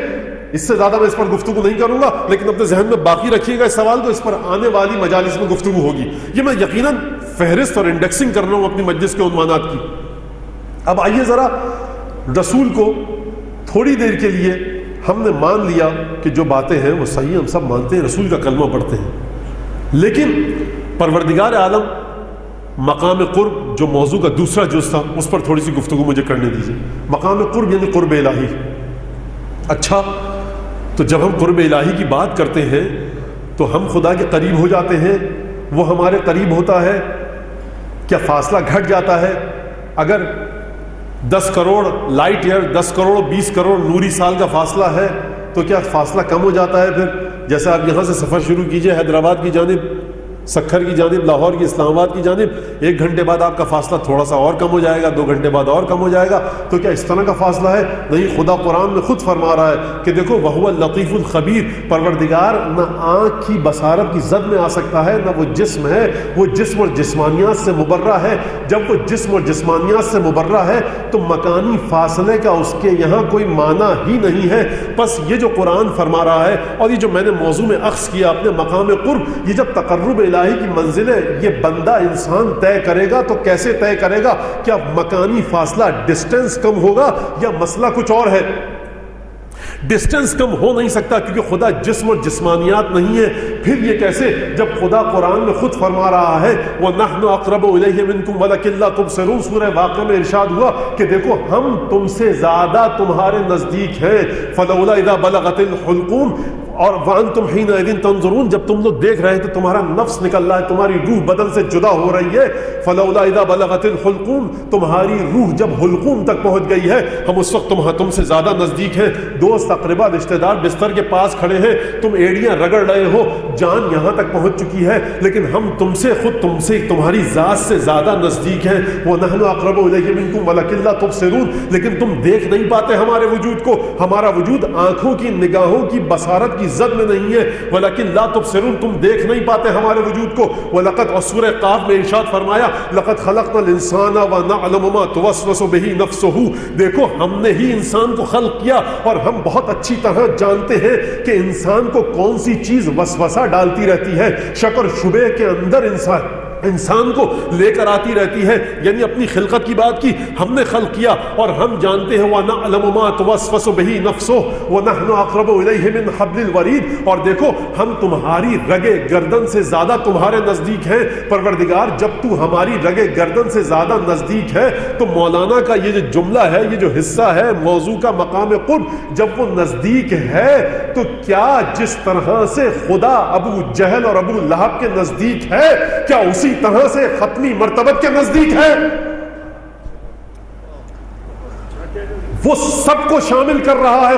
اس سے زیادہ میں اس پر گفتگو نہیں کروں گا, لیکن اپنے ذہن میں باقی رکھیے گا اس سوال کو, اس پر آنے والی مجالس میں گفتگو ہوگی. یہ میں یقیناً فہرست اور انڈیکسنگ کر رہا ہوں اپنی مجلس کے عنوانات کی. اب آئیے ذرا رسول کو تھوڑی دیر کے لیے ہم نے مان لیا کہ جو باتیں ہیں وہ صحیح, ہم سب مانتے ہیں, رسول کا کلمہ پڑھتے ہیں, لیکن پروردگار عالم مقام قرب جو موضوع کا دوسرا جز تھا اس پر تھوڑی سی گفتگو مجھے کرنے دیجیے. مقام قرب یعنی قرب الہی. اچھا, تو جب ہم قرب الہی کی بات کرتے ہیں تو ہم خدا کے قریب ہو جاتے ہیں, وہ ہمارے قریب ہوتا ہے, کیا فاصلہ گھٹ جاتا ہے؟ اگر 10 کروڑ لائٹ ایئر, 10 کروڑ 20 کروڑ نوری سال کا فاصلہ ہے تو کیا فاصلہ کم ہو جاتا ہے؟ پھر جیسے آپ یہاں سے سفر شروع کیجئے حیدرآباد کی جانب, سکھر کی جانب, لاہور کی, اسلام آباد کی جانب, 1 گھنٹے بعد آپ کا فاصلہ تھوڑا سا اور کم ہو جائے گا, 2 گھنٹے بعد اور کم ہو جائے گا. تو کیا اس طرح کا فاصلہ ہے؟ نہیں, خدا قرآن میں خود فرما رہا ہے کہ دیکھو وَهُوَ اللطیف الخبیر, پروردگار نہ آنکھ کی بصارت کی زد میں آ سکتا ہے, نہ وہ جسم ہے, وہ جسم اور جسمانیات سے مبرہ ہے. جب وہ جسم اور جسمانیات سے مبرہ ہے تو مکانی فاصلے کا اس کے یہاں کوئی معنی ہی نہیں ہے. بس یہ جو قرآن فرما رہا ہے اور یہ جو میں نے موضوع میں اخذ کیا اپنے مقام قرب, یہ جب تقرب الہی کی منزلیں یہ بندہ انسان طے کرے گا تو کیسے طے کرے گا؟ کیا مکانی فاصلہ ڈسٹنس کم ہوگا یا مسئلہ کچھ اور ہے؟ ڈسٹنس کم ہو نہیں سکتا کیونکہ خدا جسم اور جسمانیات نہیں ہے. پھر یہ کیسے جب خدا قرآن میں خود فرما رہا ہے وَنَحْنُ أَقْرَبُ إِلَيْهِ مِنْكُمْ وَلَكِنْ لَا تُبْصِرُونَ, سورہ واقعہ میں ارشاد ہوا کہ دیکھو ہم تم سے زیادہ تمہارے نزدیک ہیں. فَلَوْلَا إِذَا بَلَغَتِ الْحُلْقُومَ, اور وَأَنْتُمْ حِينَئِذٍ تَنْظُرُونَ, جب تم لوگ دیکھ رہے تھے تمہارا نفس نکل رہا ہے, تمہاری روح بدن سے جدا ہو رہی ہے. فَلَوْلَا إِذَا بَلَغَتِ الْحُلْقُومَ, تمہاری روح جب حلقوم تک پہنچ گئی ہے, ہم اس وقت تم سے زیادہ نزدیک ہیں. دوست اقربا رشتہ دار بستر کے پاس کھڑے ہیں, تم ایڑیاں رگڑ رہے ہو, جان یہاں تک پہنچ چکی ہے لیکن ہم تم سے خود تم سے تمہاری ذات سے زیادہ نزدیک ہیں. وَنَحْنُ أَقْرَبُ إِلَيْهِ مِنْكُمْ وَلَكِنْ لَا تُبْصِرُونَ, لیکن تم دیکھ نہیں پاتے ہمارے وجود کو. ہمارا وجود آنکھوں کی نگاہوں کی بصارت کی زد میں نہیں ہے. وَلَكِنْ لَا تُبْصِرُونَ, تم دیکھ نہیں پاتے ہمارے وجود کو. وَلَقَدْ, اور سورہ قاف میں ارشاد فرمایا لَقَدْ خَلَقْنَا الْإِنسَانَ وَنَعْلَمُ مَا تُوَسْوَسُ بِهِ نَفْسُهُ, دیکھو ہم نے ہی انسان کو خلق کیا اور ہم بہت اچھی طرح جانتے ہیں کہ انسان کو کون سی چیز وسوسہ ڈالتی رہتی ہے, شک اور شبہ کے اندر انسان کو لے کر آتی رہتی ہے. یعنی اپنی خلقت کی بات کی, ہم نے خلق کیا اور ہم جانتے ہیں وَنَعْلَمُ مَا تُوَسْوَسُ بِهِ نَفْسُهُ وَنَحْنُ أَقْرَبُ إِلَيْهِ مِنْ حَبْلِ الْوَرِيدِ, اور دیکھو ہم تمہاری رگے گردن سے زیادہ تمہارے نزدیک ہیں. پروردگار جب تو ہماری رگے گردن سے زیادہ نزدیک ہے تو مولانا کا یہ جو جملہ ہے, یہ جو حصہ ہے موضوع کا مقام قرب, جب وہ نزدیک ہے تو کیا جس طرح سے خدا ابو جہل اور ابو لہب کے نزدیک ہے, کیا اسی طرح سے ختمی مرتبت کے نزدیک ہے؟ وہ سب کو شامل کر رہا ہے.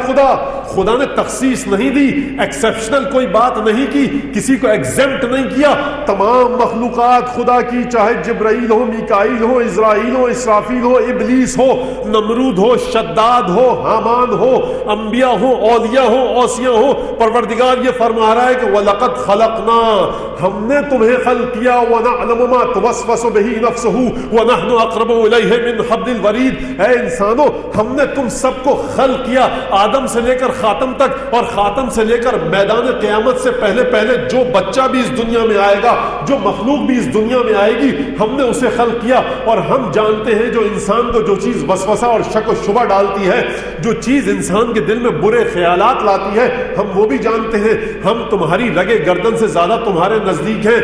خدا نے تخصیص نہیں دی, ایکسیپشنل کوئی بات نہیں کی, کسی کو ایگزمپٹ نہیں کیا. تمام مخلوقات خدا کی, چاہے جبرائیل ہو, میکائیل ہو, اسرائیل ہو, اسرافیل ہو, ابلیس ہو, نمرود ہو, شداد ہو, حامان ہو, انبیاء ہو, اولیاء ہو, اوصیاء ہو, پروردگار یہ فرما رہا ہے کہ وَلَقَدْ خَلَقْنَا, ہم نے تمہیں خلق کیا. وَنَعْلَمُ مَا تُوَسْوَسُ بِهِ نَفْسُهُ وَنَحْنُ أَقْرَبُ إِلَيْهِ مِنْ حَبْلِ الْوَرِيدِ, اے انسانوں ہم نے تم سب کو خلق کیا, آدم سے لے کر خاتم تک, اور خاتم سے لے کر میدان قیامت سے پہلے جو بچہ بھی اس دنیا میں آئے گا, جو مخلوق بھی اس دنیا میں آئے گی, ہم نے اسے خلق کیا. اور ہم جانتے ہیں جو انسان کو جو چیز وسوسہ اور شک و شبہ ڈالتی ہے, جو چیز انسان کے دل میں برے خیالات لاتی ہے, ہم وہ بھی جانتے ہیں. ہم تمہاری رگے گردن سے زیادہ تمہارے نزدیک ہیں.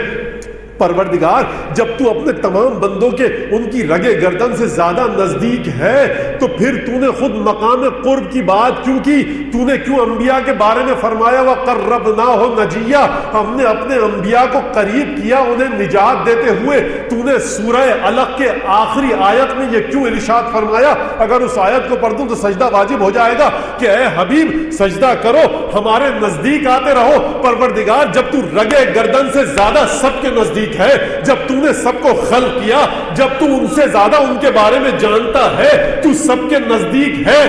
پروردگار جب تو اپنے تمام بندوں کے ان کی رگے گردن سے زیادہ نزدیک ہے تو پھر تو نے خود مقام قرب کی بات کیوں کی؟ تو نے کیوں انبیاء کے بارے میں فرمایا وَقَرَّبْنَاهُ نَجِيًّا, ہم نے اپنے انبیاء کو قریب کیا انہیں نجات دیتے ہوئے. تو نے سورہ علق کے آخری آیت میں یہ کیوں ارشاد فرمایا؟ اگر اس آیت کو پڑھ دوں تو سجدہ واجب ہو جائے گا کہ اے حبیب سجدہ کرو, ہمارے نزدیک آتے رہو. پروردگار جب تو رگے گردن سے زیادہ سب کے نزدیک ہے, جب تم نے سب کو خلق کیا, جب تو ان سے زیادہ ان کے بارے میں جانتا ہے, تو سب کے نزدیک ہے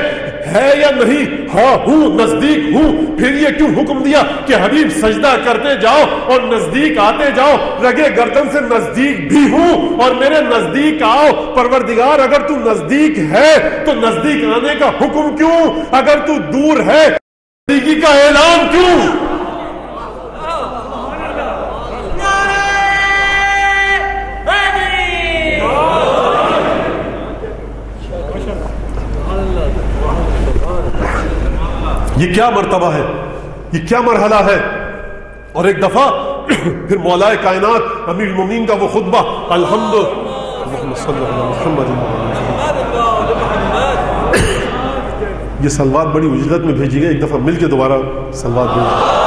یا نہیں؟ ہاں ہوں, نزدیک ہوں. پھر یہ کیوں حکم دیا کہ حبیب سجدہ کرتے جاؤ اور نزدیک آتے جاؤ؟ رگے گردن سے نزدیک بھی ہوں اور میرے نزدیک آؤ. پروردگار اگر تو نزدیک ہے تو نزدیک آنے کا حکم کیوں؟ اگر تو دور ہے نزدیکی کا اعلان کیوں؟ یہ کیا مرتبہ ہے, یہ کیا مرحلہ ہے؟ اور ایک دفعہ پھر مولا کائنات امیر المومنین کا وہ خطبہ یہ سلوات بڑی اجلت میں بھیجی گئی, ایک دفعہ مل کے دوبارہ سلوات بھیجی.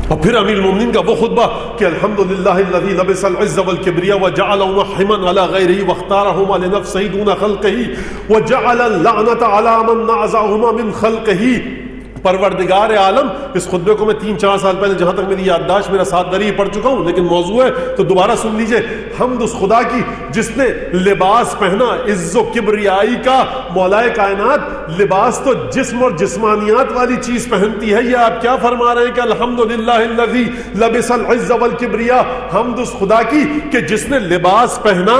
اور پھر امیر المومنین کا وہ خطبہ کہ الحمدللہ الذی لبس العز والکبریاء وجعل محمن علی غیرہ واختارہما لنفسہ دون خلقہ وجعل اللعنۃ علی من نازعہما من خلقہ. پروردگار عالم, اس خطبے کو میں 3-4 سال پہلے جہاں تک میری یادداشت میرا ساتھ دری پڑھ چکا ہوں, لیکن موضوع ہے تو دوبارہ سن لیجئے. حمد اس خدا کی جس نے لباس پہنا عز و کبریائی کا. مولا کائنات لباس تو جسم اور جسمانیات والی چیز پہنتی ہے, یہ آپ کیا فرما رہے ہیں کہ الحمدللہ الذی لبس العز والکبریاء. حمد اس خدا کی کہ جس نے لباس پہنا,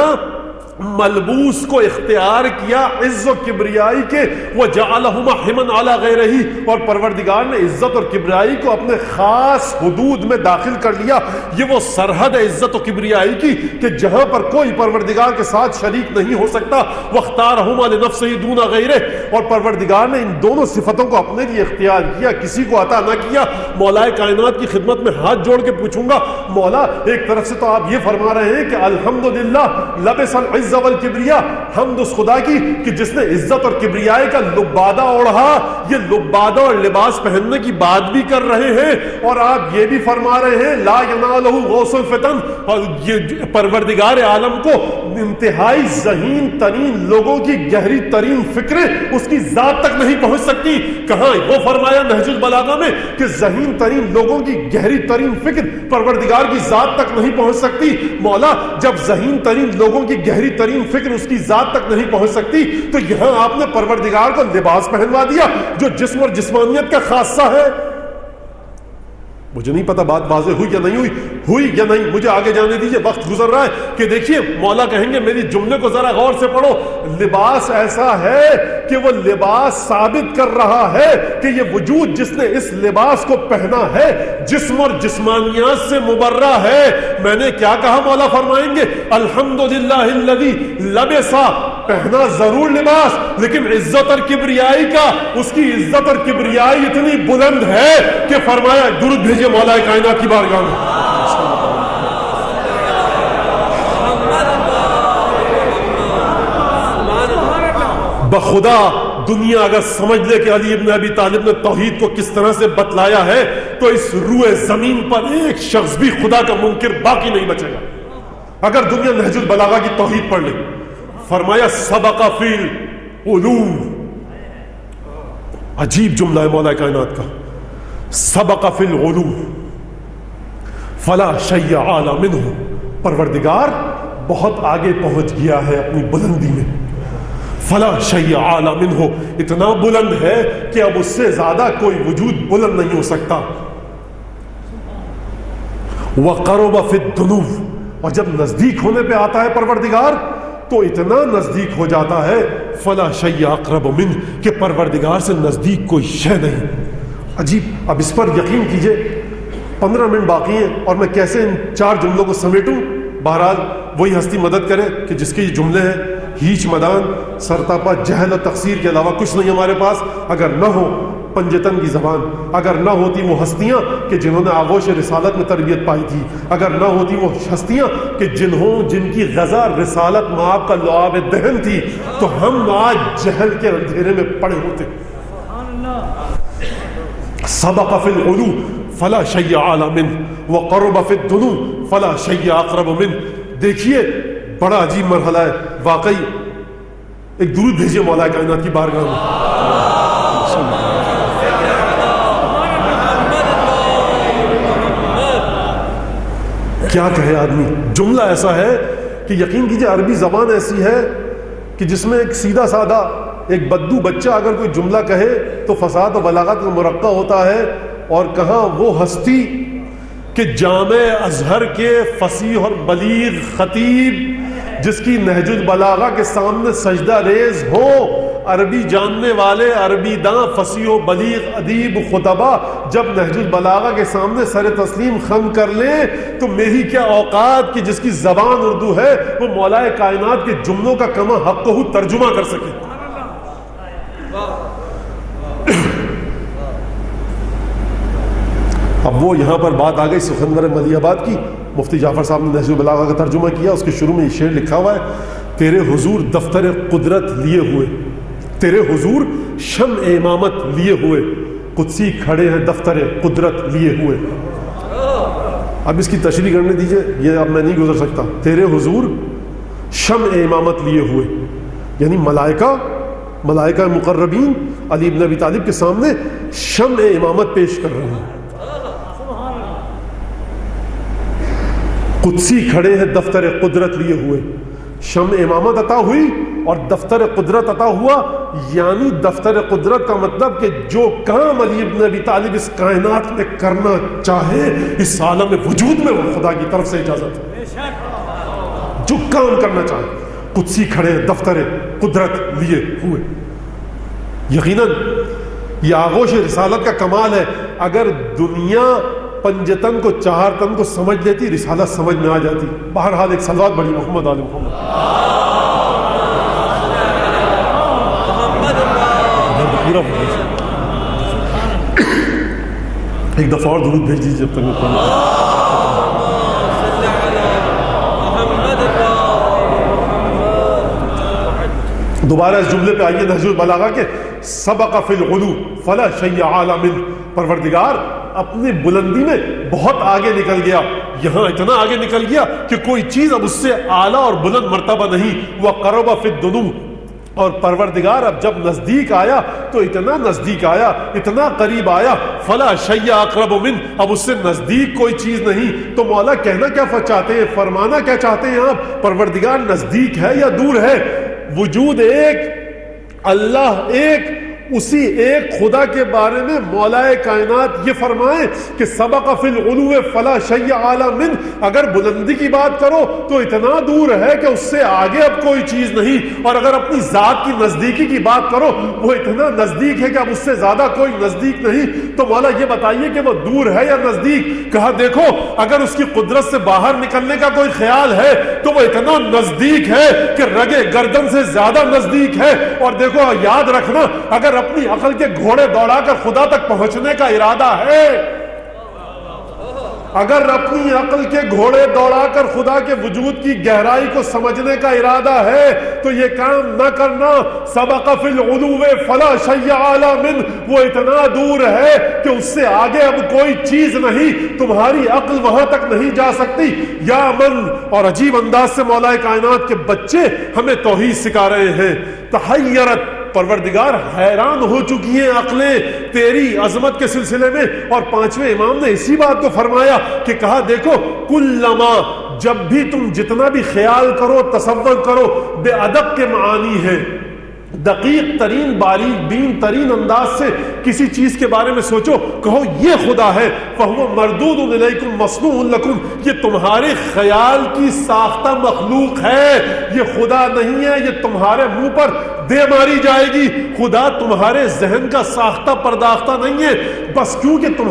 ملبوس کو اختیار کیا عز و کبریائی کے, وجعلہما حمن علی غیرہ, اور پروردگار نے عزت اور کبریائی کو اپنے خاص حدود میں داخل کر لیا. یہ وہ سرحد ہے عزت و کبریائی کی کہ جہاں پر کوئی پروردگار کے ساتھ شریک نہیں ہو سکتا. واختارہما لنفسہ دون غیرہ, اور پروردگار نے ان دونوں صفتوں کو اپنے لیے اختیار کیا, کسی کو عطا نہ کیا. مولا کائنات کی خدمت میں ہاتھ جوڑ کے پوچھوں گا, مولا ایک طرف سے تو آپ یہ فرما رہے ہیں کہ الحمدللہ لبس العز والکبریاء, حمد اس خدا کی کہ جس نے عزت اور کبریائی کا لبادہ اوڑھا. یہ لبادہ اور لباس پہننے کی بات بھی کر رہے ہیں, اور آپ یہ بھی فرما رہے ہیں لا ینالہ غوث الفتن, اور یہ پروردگار عالم کو انتہائی ذہین ترین لوگوں کی گہری ترین فکریں اس کی ذات تک نہیں پہنچ سکتی. کہاں وہ فرمایا نہج البلاغہ میں کہ ذہین ترین لوگوں کی گہری ترین فکر پروردگار کی ذات تک نہیں پہنچ سکتی. مولا جب ذہین ترین لوگوں کی گہری ترین فکر اس کی ذات تک نہیں پہنچ سکتی تو یہاں آپ نے پروردگار کو لباس پہنوا دیا جو جسم اور جسمانیت کا خاصہ ہے. مجھے نہیں پتا بات واضح ہوئی یا نہیں ہوئی یا نہیں, مجھے آگے جانے دیجئے, وقت گزر رہا ہے. کہ دیکھیے مولا کہیں گے میری جملے کو ذرا غور سے پڑھو. لباس ایسا ہے کہ وہ لباس ثابت کر رہا ہے کہ یہ وجود جس نے اس لباس کو پہنا ہے جسم اور جسمانیات سے مبرہ ہے. میں نے کیا کہا مولا فرمائیں گے الحمدللہ الذی لبسا, پہنا ضرور لباس لیکن عزت اور کبریائی کا, اس کی عزت اور کبریائی اتنی بلند ہے کہ فرمایا درود بھیجے مولا کائنات کی بارگاہ میں. بخدا دنیا اگر سمجھ لے کہ علی ابن ابی طالب نے توحید کو کس طرح سے بتلایا ہے تو اس روئے زمین پر ایک شخص بھی خدا کا منکر باقی نہیں بچے گا. اگر دنیا نہج البلاغہ کی توحید پڑھ لے. فرمایا سبق فی العلوم, عجیب جملہ ہے مولا کائنات کا. سبق فی العلوم فلا شیء اعلی منہ, پروردگار بہت آگے پہنچ گیا ہے اپنی بلندی میں. فلا شیء اعلی منہ, اتنا بلند ہے کہ اب اس سے زیادہ کوئی وجود بلند نہیں ہو سکتا. وقرب فی الدنو, اور جب نزدیک ہونے پہ آتا ہے پروردگار تو اتنا نزدیک ہو جاتا ہے فلا شیء اقرب منہ, کہ پروردگار سے نزدیک کوئی شے نہیں. عجیب. اب اس پر یقین کیجئے 15 منٹ باقی ہیں اور میں کیسے ان 4 جملوں کو سمیٹوں. بہرحال وہی ہستی مدد کرے کہ جس کے یہ جملے ہیں ہیچ مدان سرتاپا جہل اور تقصیر کے علاوہ کچھ نہیں ہمارے پاس. اگر نہ ہو پنجتن کی زبان, اگر نہ ہوتی وہ ہستیاں کہ جنہوں نے آغوش رسالت میں تربیت پائی تھی, اگر نہ ہوتی وہ ہستیاں کہ جن کی غزہ رسالت مآب کا لعاب دہن تھی, تو ہم آج جہل کے اندھیرے میں پڑے ہوتے. سبق فی العلو فلا شیء اعلی منہ وقرب فی الدنو فلا شیء اقرب منہ. دیکھیے بڑا عجیب مرحلہ ہے واقعی. ایک درود بھیجیے مولا کائنات کی بارگاہ میں. کیا کہے آدمی. جملہ ایسا ہے کہ یقین کیجئے عربی زبان ایسی ہے کہ جس میں ایک سیدھا سادہ ایک بدو بچہ اگر کوئی جملہ کہے تو فساد و بلاغت میں مرقع ہوتا ہے. اور کہاں وہ ہستی کہ جامع ازہر کے فصیح اور بلیغ خطیب جس کی نہج البلاغہ کے سامنے سجدہ ریز ہو, عربی جاننے والے عربی داں فصیح و بلیغ ادیب خطبہ جب نہج البلاغہ کے سامنے سر تسلیم خم کر لیں تو میری کیا اوقات کہ جس کی زبان اردو ہے وہ مولا کائنات کے جملوں کا کما حق کو ترجمہ کر سکے. اب وہ یہاں پر بات آ گئی سخنور ملی آباد کی. مفتی جعفر صاحب نے نہج البلاغہ کا ترجمہ کیا. اس کے شروع میں یہ شعر لکھا ہوا ہے, تیرے حضور دفتر قدرت لیے ہوئے, تیرے حضور شمع امامت لیے ہوئے, قدسی کھڑے ہیں دفتر قدرت لیے ہوئے. اب اس کی تشریح کرنے دیجئے, یہ اب میں نہیں گزر سکتا. تیرے حضور شمع امامت لیے ہوئے, یعنی ملائکہ مقربین علی ابن ابی طالب کے سامنے شمع امامت پیش کر رہے ہیں. قدسی کھڑے ہیں دفتر قدرت لیے ہوئے. شمع امامت عطا ہوئی اور دفتر قدرت عطا ہوا, یعنی دفتر قدرت کا مطلب کہ جو کام علی ابن ابی طالب اس کائنات میں کرنا چاہے اس عالم وجود میں وہ خدا کی طرف سے اجازت ہے. جو کام کرنا چاہے قدسی کھڑے ہیں دفتر قدرت لیے ہوئے. یقیناً یہ آغوش رسالت کا کمال ہے. اگر دنیا پنجتن کو 4 تن کو سمجھ لیتی رسالت سمجھ میں آ جاتی. بہرحال ایک صلوات بڑی محمد آل محمد. پورا ایک دفعہ اور درود بھیج دیجیے جب تک میں دوبارہ اس جملے پہ آئیے نہج البلاغہ کے سبق فی العلو فلا شیء اعلی منہ. پروردگار اپنی بلندی میں بہت آگے نکل گیا. یہاں اتنا آگے نکل گیا کہ کوئی چیز اب اس سے اعلیٰ اور بلند مرتبہ نہیں. وَقَرَبَ فِي الدُّنُوِ، اور پروردگار اب جب نزدیک آیا تو اتنا نزدیک آیا، اتنا قریب آیا. فَلَا شَيْءَ أَقْرَبُ مِنْ، اب اس سے نزدیک کوئی چیز نہیں. تو مولا کہنا کیا چاہتے ہیں، فرمانا کیا چاہتے ہیں آپ؟ پروردگار نزدیک ہے یا دور ہے؟ وجود ایک، اللہ ایک، اسی ایک خدا کے بارے میں مولا کائنات یہ فرمائیں کہ سبق فی العلو فلا شیء اعلی من. اگر بلندی کی بات کرو تو اتنا دور ہے کہ اس سے آگے اب کوئی چیز نہیں، اور اگر اپنی ذات کی نزدیکی کی بات کرو وہ اتنا نزدیک ہے کہ اب اس سے زیادہ کوئی نزدیک نہیں. تو مولا یہ بتائیے کہ وہ دور ہے یا نزدیک؟ کہا دیکھو اگر اس کی قدرت سے باہر نکلنے کا کوئی خیال ہے تو وہ اتنا نزدیک ہے کہ رگے گردن سے زیادہ نزدیک ہے. اور دیکھو یاد رکھنا، اگر اپنی عقل کے گھوڑے دوڑا کر خدا تک پہنچنے کا ارادہ ہے، اگر اپنی عقل کے گھوڑے دوڑا کر خدا کے وجود کی گہرائی کو سمجھنے کا ارادہ ہے تو یہ کام نہ کرنا. سبق فی العلو فلا شیء اعلی من، وہ اتنا دور ہے کہ اس سے آگے اب کوئی چیز نہیں، تمہاری عقل وہاں تک نہیں جا سکتی. یا من، اور عجیب انداز سے مولا کائنات کے بچے ہمیں توحید سکھا رہے ہیں. تحیرت، پروردگار حیران ہو چکی ہیں عقلیں تیری عظمت کے سلسلے میں. اور پانچویں امام نے اسی بات کو فرمایا کہ کہا دیکھو کلما، جب بھی تم جتنا بھی خیال کرو تصور کرو، بے ادب کے معانی ہے، دقیق ترین باریک بین ترین انداز سے کسی چیز کے بارے میں سوچو، کہو یہ خدا ہے، فَهُوَ مَرْدُودٌ إِلَيْكُمْ مَصْنُوعٌ لَكُمْ، یہ تمہارے خیال کی ساختہ مخلوق ہے، یہ خدا نہیں ہے، یہ تمہارے منہ پر دے ماری جائے گی. خدا تمہارے ذہن کا ساختہ پرداختہ نہیں ہے، بس کیونکہ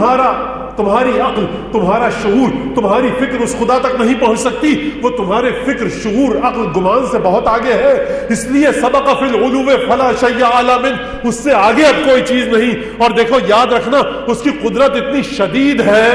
تمہاری عقل، تمہارا شعور، تمہاری فکر اس خدا تک نہیں پہنچ سکتی. وہ تمہارے فکر، شعور، عقل، گمان سے بہت آگے ہے. اس لیے سبق فی العلو فلا شیء اعلی من، اس سے آگے اب کوئی چیز نہیں. اور دیکھو یاد رکھنا اس کی قدرت اتنی شدید ہے،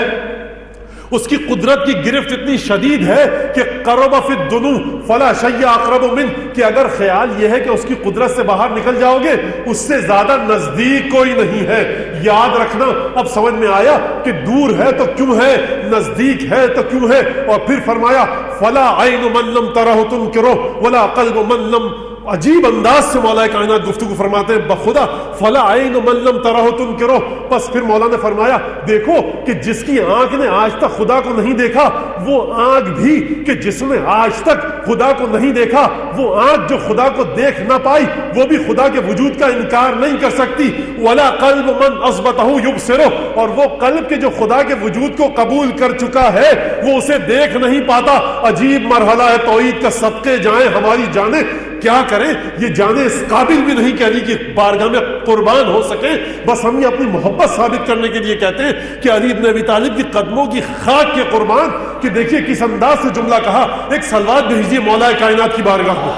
اس کی قدرت کی گرفت اتنی شدید ہے کہ قرب فی الدنو فلا شیء اقرب من، کہ اگر خیال یہ ہے کہ اس کی قدرت سے باہر نکل جاؤ گے اس سے زیادہ نزدیک کوئی نہیں ہے. یاد رکھنا اب سمجھ میں آیا کہ دور ہے تو کیوں ہے، نزدیک ہے تو کیوں ہے. اور پھر فرمایا فلا عین من لم ترہ تنکرہ ولا قلب من لم، عجیب انداز سے مولا کائنات گفتگو فرماتے ہیں بخدا فلا عین من لم ترہ تنکرہ. بس پھر مولا نے فرمایا دیکھو کہ جس کی آنکھ نے آج تک خدا کو نہیں دیکھا، وہ آنکھ بھی کہ جس نے آج تک خدا کو نہیں دیکھا، وہ آنکھ جو خدا کو دیکھ نہ پائی وہ بھی خدا کے وجود کا انکار نہیں کر سکتی. ولا قلب من اثبتہ یبصرہ، اور وہ قلب کے جو خدا کے وجود کو قبول کر چکا ہے وہ اسے دیکھ نہیں پاتا. عجیب مرحلہ ہے توحید کا. صدقے جائیں ہماری جانیں، کیا کریں یہ جانیں اس قابل بھی نہیں کہہ رہی کہ بارگاہ میں قربان ہو سکیں. بس ہم یہ اپنی محبت ثابت کرنے کے لیے کہتے ہیں کہ علی بن ابی طالب کی قدموں کی خاک کے قربان. کہ دیکھیے کس انداز سے جملہ کہا. ایک صلوات بھیجیے مولا کائنات کی بارگاہ میں.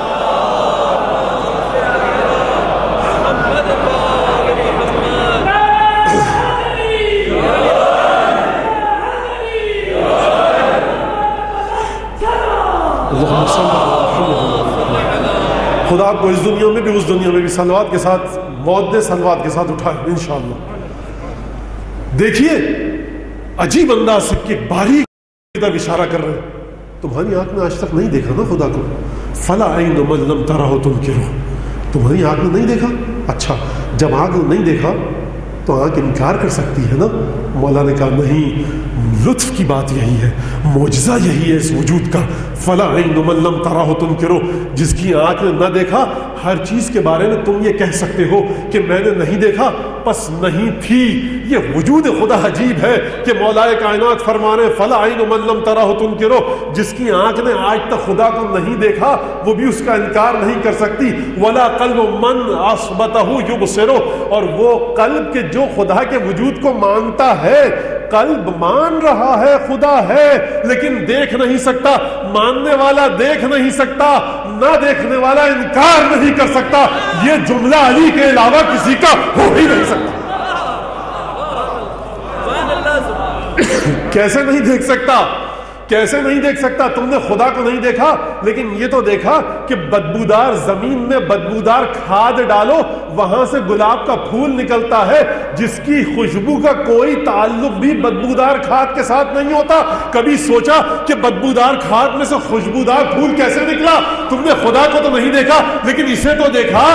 خدا آپ کو اس دنیا میں بھی اس دنیا میں بھی صلوات کے ساتھ، مودے صلوات کے ساتھ اٹھائے انشاءاللہ. دیکھیے عجیب انداز سے کہ باریک طرف اشارہ کر رہے ہیں. تمہاری آنکھ نے آج تک نہیں دیکھا نا خدا کو. فلا عین من لم ترہ تنکرہ، تمہاری آنکھ نے نہیں دیکھا. اچھا جب آنکھ نے نہیں دیکھا تو آنکھ انکار کر سکتی ہے نا. مولا نے کہا نہیں، لطف کی بات یہی ہے، معجزہ یہی ہے اس وجود کا. فلا عین من لم ترہ تنکرہ، جس کی آنکھ نے نہ دیکھا، ہر چیز کے بارے میں تم یہ کہہ سکتے ہو کہ میں نے نہیں دیکھا، پس نہیں تھی. یہ وجود خدا عجیب ہے کہ مولا کائنات فرما رہے فلا عین من لم ترہ تنکرہ، جس کی آنکھ نے آج تک خدا کو نہیں دیکھا وہ بھی اس کا انکار نہیں کر سکتی. ولا قلب من اثبتہ یبصرہ، اور وہ قلب کے جو خدا کے وجود کو مانتا ہے، قلب مان رہا ہے خدا ہے لیکن دیکھ نہیں سکتا. ماننے والا دیکھ نہیں سکتا، نہ دیکھنے والا انکار نہیں کر سکتا. یہ جملہ علی کے علاوہ کسی کا ہو ہی نہیں سکتا. کیسے نہیں دیکھ سکتا؟ کیسے نہیں دیکھ سکتا؟ تم نے خدا کو نہیں دیکھا، لیکن یہ تو دیکھا کہ بدبودار زمین میں بدبودار کھاد ڈالو، وہاں سے گلاب کا پھول نکلتا ہے جس کی خوشبو کا کوئی تعلق بھی بدبودار کھاد کے ساتھ نہیں ہوتا۔ کبھی سوچا کہ بدبودار کھاد میں سے خوشبودار پھول کیسے نکلا؟ تم نے خدا کو تو نہیں دیکھا، لیکن اسے تو دیکھا۔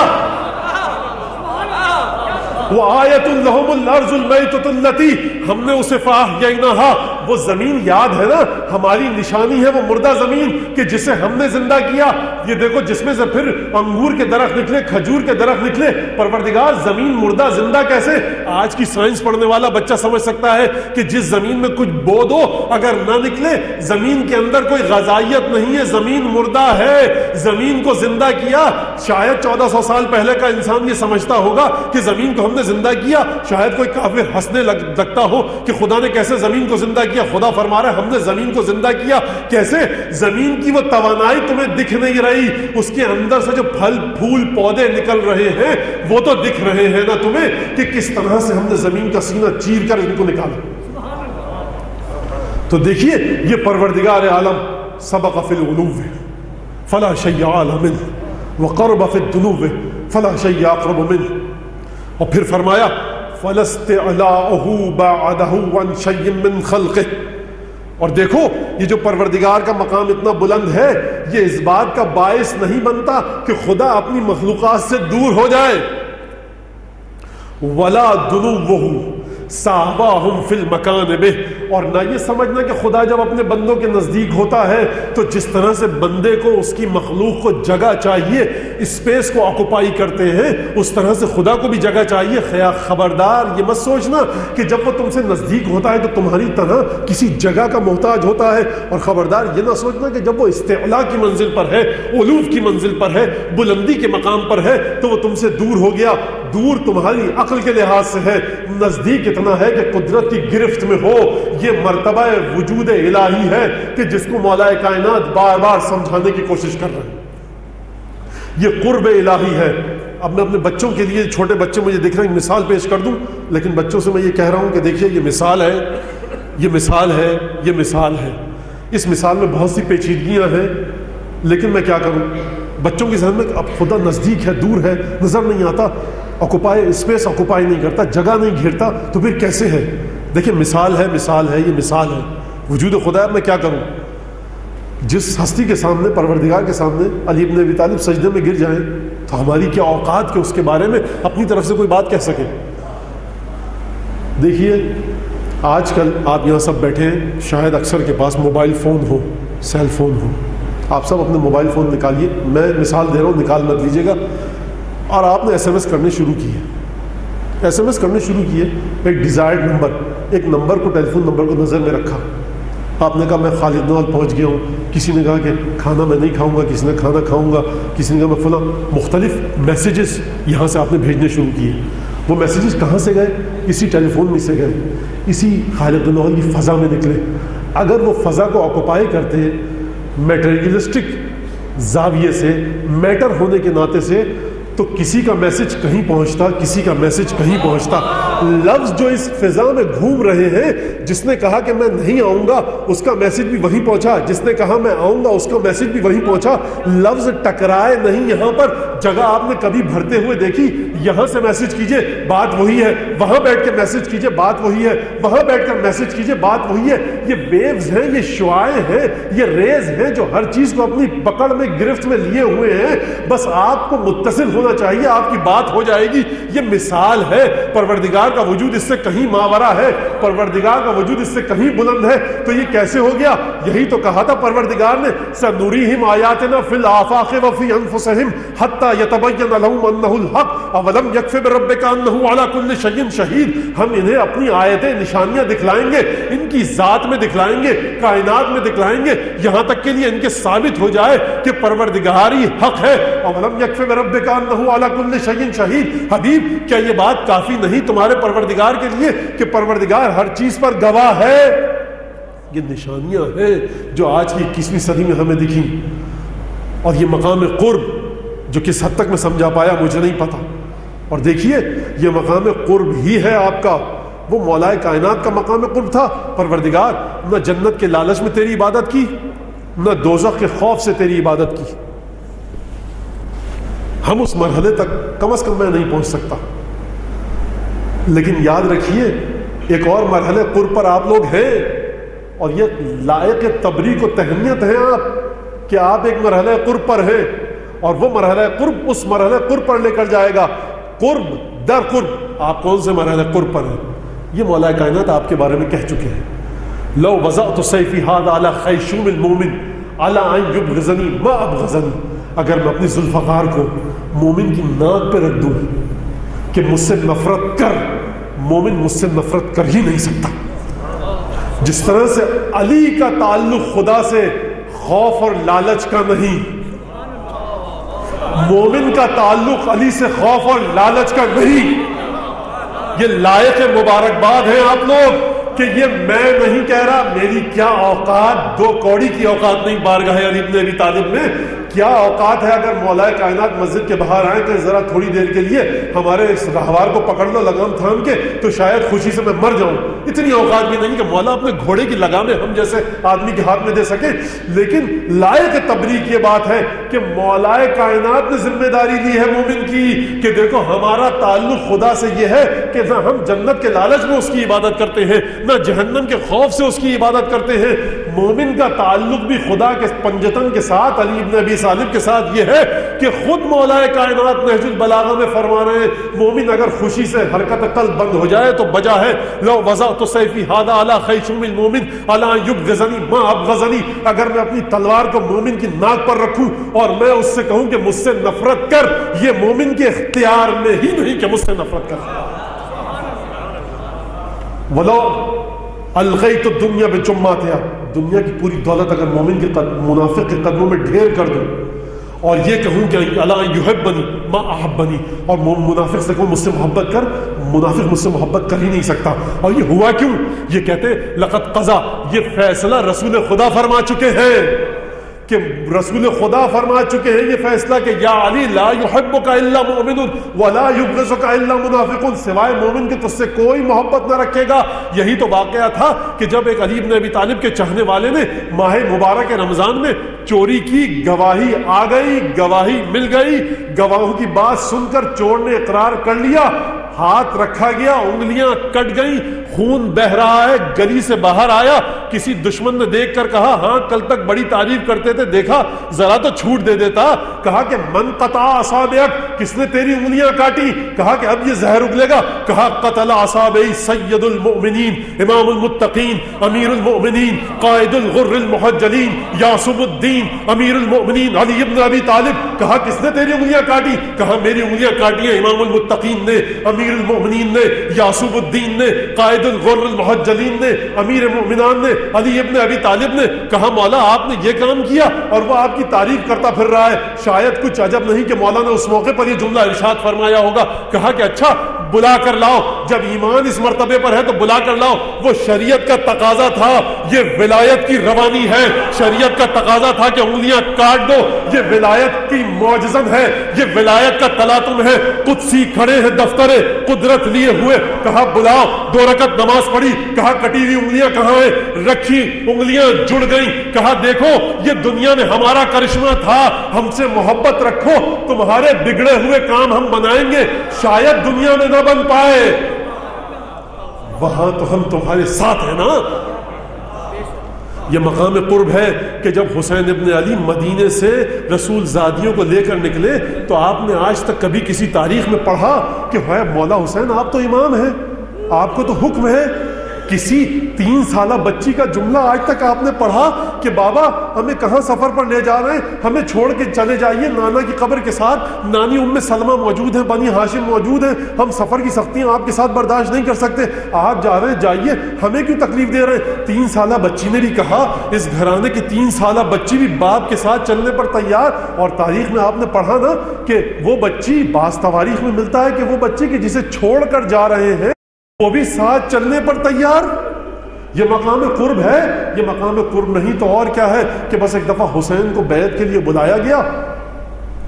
وآیۃ لہم الارض المیتۃ التی، ہم نے اسے فاحییناھا، وہ زمین یاد ہے نا، ہماری نشانی ہے وہ مردہ زمین کہ جسے ہم نے زندہ کیا۔ یہ دیکھو جس میں سے پھر انگور کے درخت نکلے، کھجور کے درخت نکلے۔ پروردگار زمین مردہ زندہ کیسے؟ آج کی سائنس پڑھنے والا بچہ سمجھ سکتا ہے کہ جس زمین میں کچھ بو دو اگر نہ نکلے، زمین کے اندر کوئی غذائیت نہیں ہے، زمین مردہ ہے۔ زمین کو زندہ کیا، شاید 1400 سال پہلے کا انسان یہ سمجھتا ہوگا کہ زمین کو ہم نے زندہ کیا۔ شاید کوئی کافر ہنسنے لگتا ہو کہ خدا نے کیسے زمین کو زندہ کیا؟ خدا فرما رہا ہے ہم نے زمین کو زندہ کیا۔ کیسے؟ زمین کی وہ توانائی تمہیں دکھ نہیں رہی، اس کے اندر سے جو پھل پھول پودے نکل رہے ہیں وہ تو دکھ رہے ہیں نا تمہیں کہ کس طرح سے ہم نے زمین کا سینہ چیر کر ان کو نکالا۔ تو دیکھیے یہ پروردگار عالم سبق فی العلو فلا شیء اعلی منہ وقرب فی الدنو فلا شیء اقرب منہ، اور پھر فرمایا فَلَاسْتِعْلَاؤُهُ بَعْدَهُ عَنْ شَيْءٍ مِّن خَلْقِهِ۔ اور دیکھو یہ جو پروردگار کا مقام اتنا بلند ہے، یہ اس بات کا باعث نہیں بنتا کہ خدا اپنی مخلوقات سے دور ہو جائے۔ وَلَا دُنُوُّهُ سَاوَاهُمْ فِي الْمَكَانِ بِهِ، اور نہ یہ سمجھنا کہ خدا جب اپنے بندوں کے نزدیک ہوتا ہے تو جس طرح سے بندے کو اس کی مخلوق کو جگہ چاہیے، اسپیس کو آکوپائی کرتے ہیں، اس طرح سے خدا کو بھی جگہ چاہیے۔ خبردار یہ مت سوچنا کہ جب وہ تم سے نزدیک ہوتا ہے تو تمہاری طرح کسی جگہ کا محتاج ہوتا ہے، اور خبردار یہ نہ سوچنا کہ جب وہ استعلا کی منزل پر ہے، علو کی منزل پر ہے، بلندی کے مقام پر ہے تو وہ تم سے دور ہو گیا۔ دور تمہاری عقل کے لحاظ سے ہے، نزدیک اتنا ہے کہ قدرت کی گرفت میں ہو۔ یہ مرتبہ وجود الہی ہے کہ جس کو مولا کائنات بار بار سمجھانے کی کوشش کر رہے ہیں۔ یہ قرب الہی ہے۔ اب میں اپنے بچوں کے لیے، چھوٹے بچے مجھے دکھ رہے ہیں، مثال پیش کر دوں، لیکن بچوں سے میں یہ کہہ رہا ہوں کہ دیکھیے یہ مثال ہے، یہ مثال ہے، یہ مثال ہے۔ اس مثال میں بہت سی پیچیدگیاں ہیں، لیکن میں کیا کروں؟ بچوں کے ذہن میں اب خدا نزدیک ہے، دور ہے، نظر نہیں آتا، آکوپائی اسپیس آکوپائی نہیں کرتا، جگہ نہیں گھیرتا، تو پھر کیسے ہے؟ دیکھیں مثال ہے، مثال ہے، یہ مثال ہے وجود خدا۔ میں کیا کروں؟ جس ہستی کے سامنے، پروردگار کے سامنے علی بن ابی طالب سجدے میں گر جائیں تو ہماری کیا اوقات کہ اس کے بارے میں اپنی طرف سے کوئی بات کہہ سکے؟ دیکھیے آج کل آپ یہاں سب بیٹھے ہیں، شاید اکثر کے پاس موبائل فون ہو، سیل فون ہو، آپ سب اپنے موبائل فون نکالیے، میں مثال دے رہا ہوں، نکال مت لیجیے گا، اور آپ نے ایس ایم ایس کرنے شروع کیے، ایس ایم ایس کرنے شروع کیے، ایک ڈیزائرڈ نمبر، ایک نمبر کو، ٹیلی فون نمبر کو نظر میں رکھا، آپ نے کہا میں خالد نوال پہنچ گیا ہوں، کسی نے کہا کہ کھانا میں نہیں کھاؤں گا، کسی نے کھانا کھاؤں گا، کسی نے کہا میں فلاں، مختلف میسیجز یہاں سے آپ نے بھیجنے شروع کیے۔ وہ میسیجز کہاں سے گئے؟ اسی ٹیلی فون میں سے گئے، اسی خالد نوال کی فضا میں نکلے۔ اگر وہ فضا کو آکوپائی کرتے میٹیریلسٹک زاویے سے، میٹر ہونے کے ناطے سے، تو کسی کا میسج کہیں پہنچتا، کسی کا میسج کہیں پہنچتا۔ لفظ جو اس فضا میں گھوم رہے ہیں، جس نے کہا کہ میں نہیں آؤں گا اس کا میسج بھی وہیں پہنچا، جس نے کہا میں آؤں گا اس کا میسج بھی وہیں پہنچا۔ لفظ ٹکرائے نہیں یہاں پر۔ جگہ آپ نے کبھی بھرتے ہوئے دیکھی؟ یہاں سے میسج کیجئے بات وہی ہے، وہاں بیٹھ کے میسج کیجئے بات وہی ہے، وہاں بیٹھ کر میسج کیجئے بات وہی ہے۔ یہ ویوز ہیں، یہ شعاعیں ہیں، یہ ریز ہیں جو ہر چیز کو اپنی پکڑ میں، گرفت میں لیے ہوئے ہیں۔ بس آپ کو متصل ہونا چاہیے، آپ کی بات ہو جائے گی۔ یہ مثال ہے، پروردگار کا وجود اس سے کہیں ماورا ہے، پروردگار کا وجود اس سے کہیں بلند ہے۔ تو یہ کیسے ہو گیا؟ یہی تو کہا تھا پروردگار نے، سنریہم آیاتنا فی الآفاق وفی انفسہم حتی یتبین لہم انہ الحق اولم یکف بربک انہ علی کل شیء شہید۔ ہم انہیں اپنی آیتیں، نشانیاں دکھلائیں گے، ان کی ذات میں دکھلائیں گے، کائنات میں دکھلائیں گے، یہاں تک کے لیے ان کے ثابت ہو جائے کہ پروردگار ہی حق ہے۔ اولم یکف بربک انہ علی کل شیء شہید۔ حبیب کیا یہ بات کافی نہیں تمہارے پروردگار کے لیے کہ پروردگار ہر چیز پر گواہ ہے؟ یہ نشانیاں ہیں جو آج کی 21ویں صدی میں ہمیں دکھی، اور یہ مقام قرب جو کس حد تک میں سمجھا پایا مجھے نہیں پتا۔ اور دیکھیے یہ مقام قرب ہی ہے آپ کا وہ مولا کائنات کا مقام قرب تھا. پروردگار نہ جنت کے لالچ میں تیری عبادت کی، نہ دوزخ کے خوف سے تیری عبادت کی. ہم اس مرحلے تک کم از کم میں نہیں پہنچ سکتا، لیکن یاد رکھیے ایک اور مرحلے قرب پر آپ لوگ ہیں، اور یہ لائق تبریک و تہنیت ہے آپ کہ آپ ایک مرحلہ قرب پر ہیں، اور وہ مرحلہ قرب اس مرحلہ قرب پر لے کر جائے گا. قرب در قرب آپ کون سے مرحلہ قرب پر ہیں؟ یہ مولا کائنات آپ کے بارے میں کہہ چکے ہیں. لو وضعت سیفی هذا على خیشوم المؤمن على ان یبغضنی ما ابغضنی، اگر میں اپنی ذوالفقار کو مومن کی ناک پہ رکھ دوں کہ مجھ سے نفرت کر، مومن مجھ سے نفرت کر ہی نہیں سکتا. جس طرح سے علی کا تعلق خدا سے خوف اور لالچ کا نہیں، مومن کا تعلق علی سے خوف اور لالچ کا نہیں. یہ لائق مبارکباد ہیں آپ لوگ کہ یہ میں نہیں کہہ رہا، میری کیا اوقات، دو کوڑی کی اوقات نہیں بارگاہ علی بن ابی طالب میں. کیا اوقات ہے اگر مولا کائنات مسجد کے باہر آئیں کہ ذرا تھوڑی دیر کے لیے ہمارے اس راہوار کو پکڑ لو لگام تھام کے، تو شاید خوشی سے میں مر جاؤں. اتنی اوقات بھی نہیں کہ مولا اپنے گھوڑے کی لگامیں ہم جیسے آدمی کے ہاتھ میں دے سکے. لیکن لائق تبریک یہ بات ہے کہ مولا کائنات نے ذمہ داری لی ہے مومن کی کہ دیکھو ہمارا تعلق خدا سے یہ ہے کہ نہ ہم جنت کے لالچ میں اس کی عبادت کرتے ہیں، نہ جہنم کے خوف سے اس کی عبادت کرتے ہیں. مومن کا تعلق بھی خدا کے پنجتن کے ساتھ، علی بن ابی طالب کے ساتھ یہ ہے کہ خود مولا کائنات نہج البلاغہ میں فرما رہے ہیں مومن اگر خوشی سے حرکت قلب بند ہو جائے تو بجا ہے لو وضعت سیفی هذا على خیشوم المؤمن على ان یبغضنی ما ابغضنی، اگر میں اپنی تلوار کو مومن کی ناک پر رکھوں اور میں اس سے کہوں کہ مجھ سے نفرت کر، یہ مومن کے اختیار میں ہی نہیں کہ مجھ سے نفرت کر. ولو الغیت الدنیا بجماتها، دنیا کی پوری دولت اگر مومن کے منافق کے قدموں میں ڈھیر کر دوں اور یہ کہوں کہ اللہ یحبنی ما احبنی، اور منافق سے کہوں مجھ سے محبت کر، منافق مجھ سے محبت کر ہی نہیں سکتا. اور یہ ہوا کیوں؟ یہ کہتے لقد قضا، یہ فیصلہ رسول خدا فرما چکے ہیں کہ رسول خدا فرما چکے ہیں یہ فیصلہ کہ یا علی لا یحبک الا مؤمن ولا یبغضک الا منافق، سوائے مومن کے تجھ سے کوئی محبت نہ رکھے گا. یہی تو واقعہ تھا کہ جب ایک علی بن ابی طالب کے چاہنے والے نے ماہ مبارک رمضان میں چوری کی، گواہی آ گئی، گواہی مل گئی، گواہوں کی بات سن کر چور نے اقرار کر لیا، ہاتھ رکھا گیا، انگلیاں کٹ گئیں، خون بہ رہا ہے، گلی سے باہر آیا، کسی دشمن نے دیکھ کر کہا ہاں کل تک بڑی تعریف کرتے تھے، دیکھا ذرا تو چھوٹ دے دیتا. کہا کہ من قطع اصابعک، کس نے تیری انگلیاں کاٹی؟ کہا کہ اب یہ زہر اگلے گا. کہا قتل اصابعی سید المؤمنین امام المتقین امیر المؤمنین قائد الغر المحجلین یعصب الدین امیر المؤمنین علی بن ابی طالب. کہا کس نے تیری انگلیاں کاٹی؟ کہا میری انگلیاں کاٹی ہیں امام المتقین نے، امیر المؤمنین نے، یعصب الدین نے، قائد الغر المحجلین نے، امیر المؤمنان نے، علی ابن ابی طالب نے. کہا مولا آپ نے یہ کام کیا اور وہ آپ کی تعریف کرتا پھر رہا ہے. شاید کچھ عجب نہیں کہ مولا نے اس موقع پر یہ جملہ ارشاد فرمایا ہوگا. کہا کہ اچھا بلا کر لاؤ، جب ایمان اس مرتبے پر ہے تو بلا کر لاؤ. وہ شریعت کا تقاضا تھا، یہ ولایت کی روانی ہے، شریعت کا تقاضا تھا کہ انگلیاں کاٹ دو، یہ ولایت کی معجزن ہے، یہ ولایت کا تلاطم ہے. قدسی کھڑے ہیں دفتر قدرت لیے ہوئے. کہا بلاؤ، 2 رکعت نماز پڑھی. کہا کٹی ہوئی انگلیاں کہاں ہیں؟ رکھی، انگلیاں جڑ گئیں. کہا دیکھو یہ دنیا میں ہمارا کرشمہ تھا، ہم سے محبت رکھو، تمہارے بگڑے ہوئے کام ہم بنائیں گے، شاید دنیا میں نہ بن پائے، وہاں تو ہم تمہارے ساتھ ہیں نا. یہ مقام قرب ہے کہ جب حسین ابن علی مدینے سے رسول زادیوں کو لے کر نکلے تو آپ نے آج تک کبھی کسی تاریخ میں پڑھا کہ مولا حسین آپ تو امام ہیں، آپ کو تو حکم ہے. کسی 3 سالہ بچی کا جملہ آج تک آپ نے پڑھا کہ بابا ہمیں کہاں سفر پر لے جا رہے ہیں، ہمیں چھوڑ کے چلے جائیے نانا کی قبر کے ساتھ، نانی ام سلمہ موجود ہیں، بنی ہاشم موجود ہیں، ہم سفر کی سختیاں آپ کے ساتھ برداشت نہیں کر سکتے، آپ جا رہے ہیں جائیے، ہمیں کیوں تکلیف دے رہے ہیں. 3 سالہ بچی نے بھی کہا، اس گھرانے کی 3 سالہ بچی بھی باپ کے ساتھ چلنے پر تیار. اور تاریخ میں آپ نے پڑھا نا کہ وہ بچی، بعض تواریخ میں ملتا ہے کہ وہ بچی کہ جسے چھوڑ کر جا رہے ہیں وہ بھی ساتھ چلنے پر تیار. یہ مقام قرب ہے. یہ مقام قرب نہیں تو اور کیا ہے کہ بس ایک دفعہ حسین کو بیعت کے لیے بلایا گیا،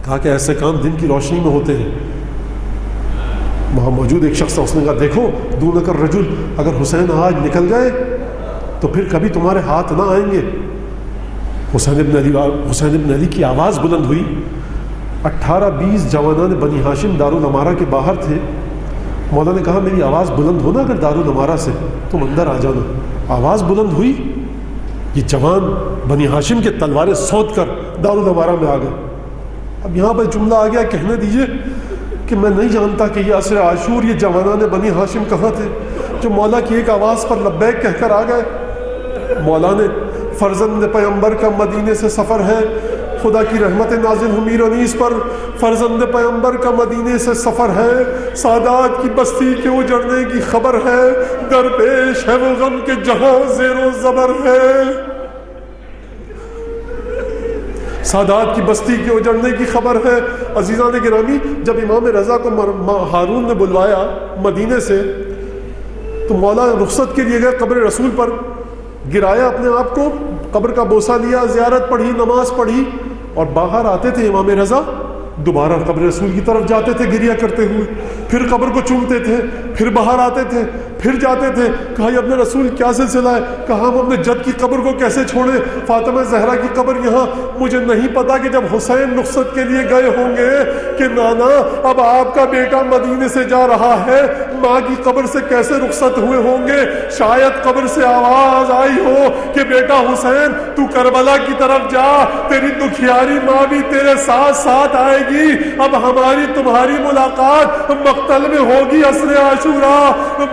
کہا کہ ایسے کام دن کی روشنی میں ہوتے ہیں. وہاں موجود ایک شخص تھا، اس نے کہا دیکھو دونک الرجل، اگر حسین آج نکل گئے تو پھر کبھی تمہارے ہاتھ نہ آئیں گے۔ حسین ابن علی کی آواز بلند ہوئی۔ 18-20 جوانان بنی ہاشم دارالعمارہ کے باہر تھے۔ مولا نے کہا میری آواز بلند ہونا اگر دارالعمارہ سے، تم اندر آ جانا۔ آواز بلند ہوئی، یہ جوان بنی ہاشم کے تلواریں سونت کر دارالعمارہ میں آ گئے۔ اب یہاں پر جملہ آ گیا، کہنے دیجئے کہ میں نہیں جانتا کہ یہ عصر عاشور یہ جوانان بنی ہاشم کہاں تھے جو مولا کی ایک آواز پر لبیک کہہ کر آ گئے۔ مولا نے فرزند پیغمبر کا مدینے سے سفر ہے، خدا کی رحمت نازل ہو میر انیس پر، فرزند پیغمبر کا مدینے سے سفر ہے، سادات کی بستی کے اجڑنے کی خبر ہے، درپیش ہے وہ غم کے جہاں زیر و زبر ہے۔ سادات کی بستی کے اجڑنے کی خبر ہے۔ عزیزان گرامی، جب امام رضا کو ہارون نے بلوایا مدینے سے تو مولا رخصت کے لیے گئے قبر رسول پر، گرایا اپنے آپ کو، قبر کا بوسہ لیا، زیارت پڑھی، نماز پڑھی، اور باہر آتے تھے امام رضا، دوبارہ قبر رسول کی طرف جاتے تھے گریہ کرتے ہوئے، پھر قبر کو چومتے تھے، پھر باہر آتے تھے، پھر جاتے تھے۔ کہا یا ابن رسول کیا سلسلہ ہے؟ کہا ہم اپنے جد کی قبر کو کیسے چھوڑیں، فاطمہ زہرا کی قبر یہاں، مجھے نہیں پتا کہ جب حسین رخصت کے لیے گئے ہوں گے کہ نانا اب آپ کا بیٹا مدینے سے جا رہا ہے، ماں کی قبر سے کیسے رخصت ہوئے ہوں گے، شاید قبر سے آواز آئی ہو کہ بیٹا حسین تو کربلا کی طرف جا، تیری دکھیاری ماں بھی تیرے ساتھ ساتھ آئے گی، اب ہماری تمہاری ملاقات مقتل میں ہوگی عصر عاشورہ۔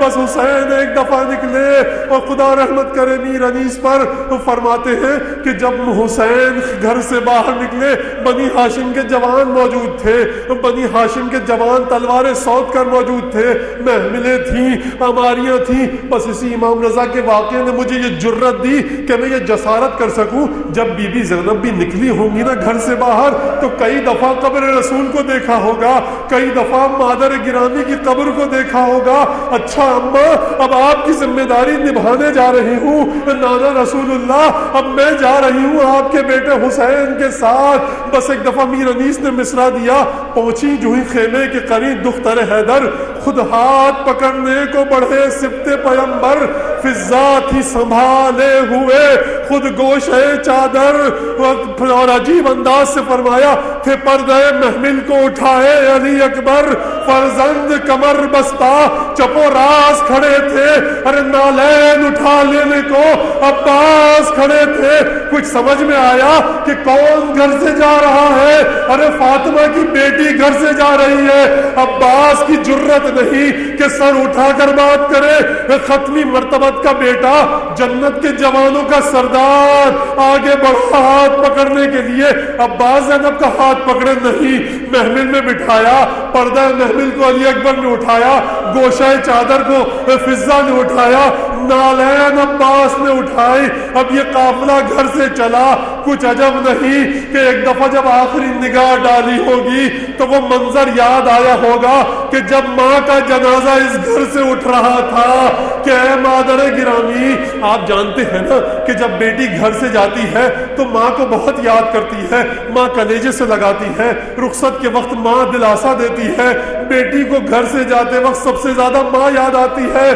بس حسین ایک دفعہ نکلے اور خدا رحمت کرے میر انیس پر، فرماتے ہیں کہ جب حسین گھر سے باہر نکلے بنی ہاشم کے جوان موجود تھے، بنی ہاشم کے جوان تلواریں سونت کر موجود تھے، محملیں تھیں، اماریاں تھیں۔ بس اسی امام رضا کے واقعے نے مجھے یہ جرت دی کہ میں یہ جسارت کر سکوں، جب بی بی زینب بھی نکلی ہوں گی نا گھر سے باہر تو کئی دفعہ قبر رسول کو دیکھا ہوگا، کئی دفعہ مادر گرامی کی قبر کو دیکھا ہوگا۔ اچھا اماں اب آپ کی ذمہ داری نبھانے جا رہی ہوں، نانا رسول اللہ اب میں جا رہی ہوں آپ کے بیٹے حسین کے ساتھ۔ بس ایک دفعہ میر انیس نے مصرع دیا، پہنچی جو ہی خیمے کے قریب دختر حیدر، خود ہاتھ پکڑنے کو بڑھے سبتے پیمبر، فضات ہی سنبھالے ہوئے خود گوشے چادر، اور عجیب انداز سے فرمایا تھے پردے محمل کو اٹھائے علی اکبر، فرزند کمر بستہ چپو راز کھڑے تھے، ارے نالین اٹھا لینے کو عباس کھڑے تھے۔ کچھ سمجھ میں آیا کہ کون گھر سے جا رہا ہے؟ ارے فاطمہ کی بیٹی گھر سے جا رہی ہے۔ عباس کی جرت نہیں کہ سر اٹھا کر بات کرے، ختمی مرتبت کا بیٹا، جنت کے جوانوں کا سردار آگے بڑھا ہاتھ پکڑنے کے لیے۔ عباس زینب کا ہاتھ پکڑے نہیں، محمل میں بٹھایا، پردہ محمل کو علی اکبر نے اٹھایا، گوشہ چادر کو فضہ نے اٹھایا، نالین عباس نے اٹھائی۔ اب یہ قافلہ گھر سے چلا، کچھ عجب نہیں کہ ایک دفعہ جب آخری نگاہ ڈالی ہوگی تو وہ منظر یاد آیا ہوگا کہ جب ماں کا جنازہ اس گھر سے اٹھ رہا تھا کہ اے مادر گرامی، آپ جانتے ہیں نا کہ جب بیٹی گھر سے جاتی ہے تو ماں کو بہت یاد کرتی ہے، ماں کلیجے سے لگاتی ہے، رخصت کے وقت ماں دلاسا دیتی ہے، بیٹی کو گھر سے جاتے وقت سب سے زیادہ ماں یاد آتی ہے۔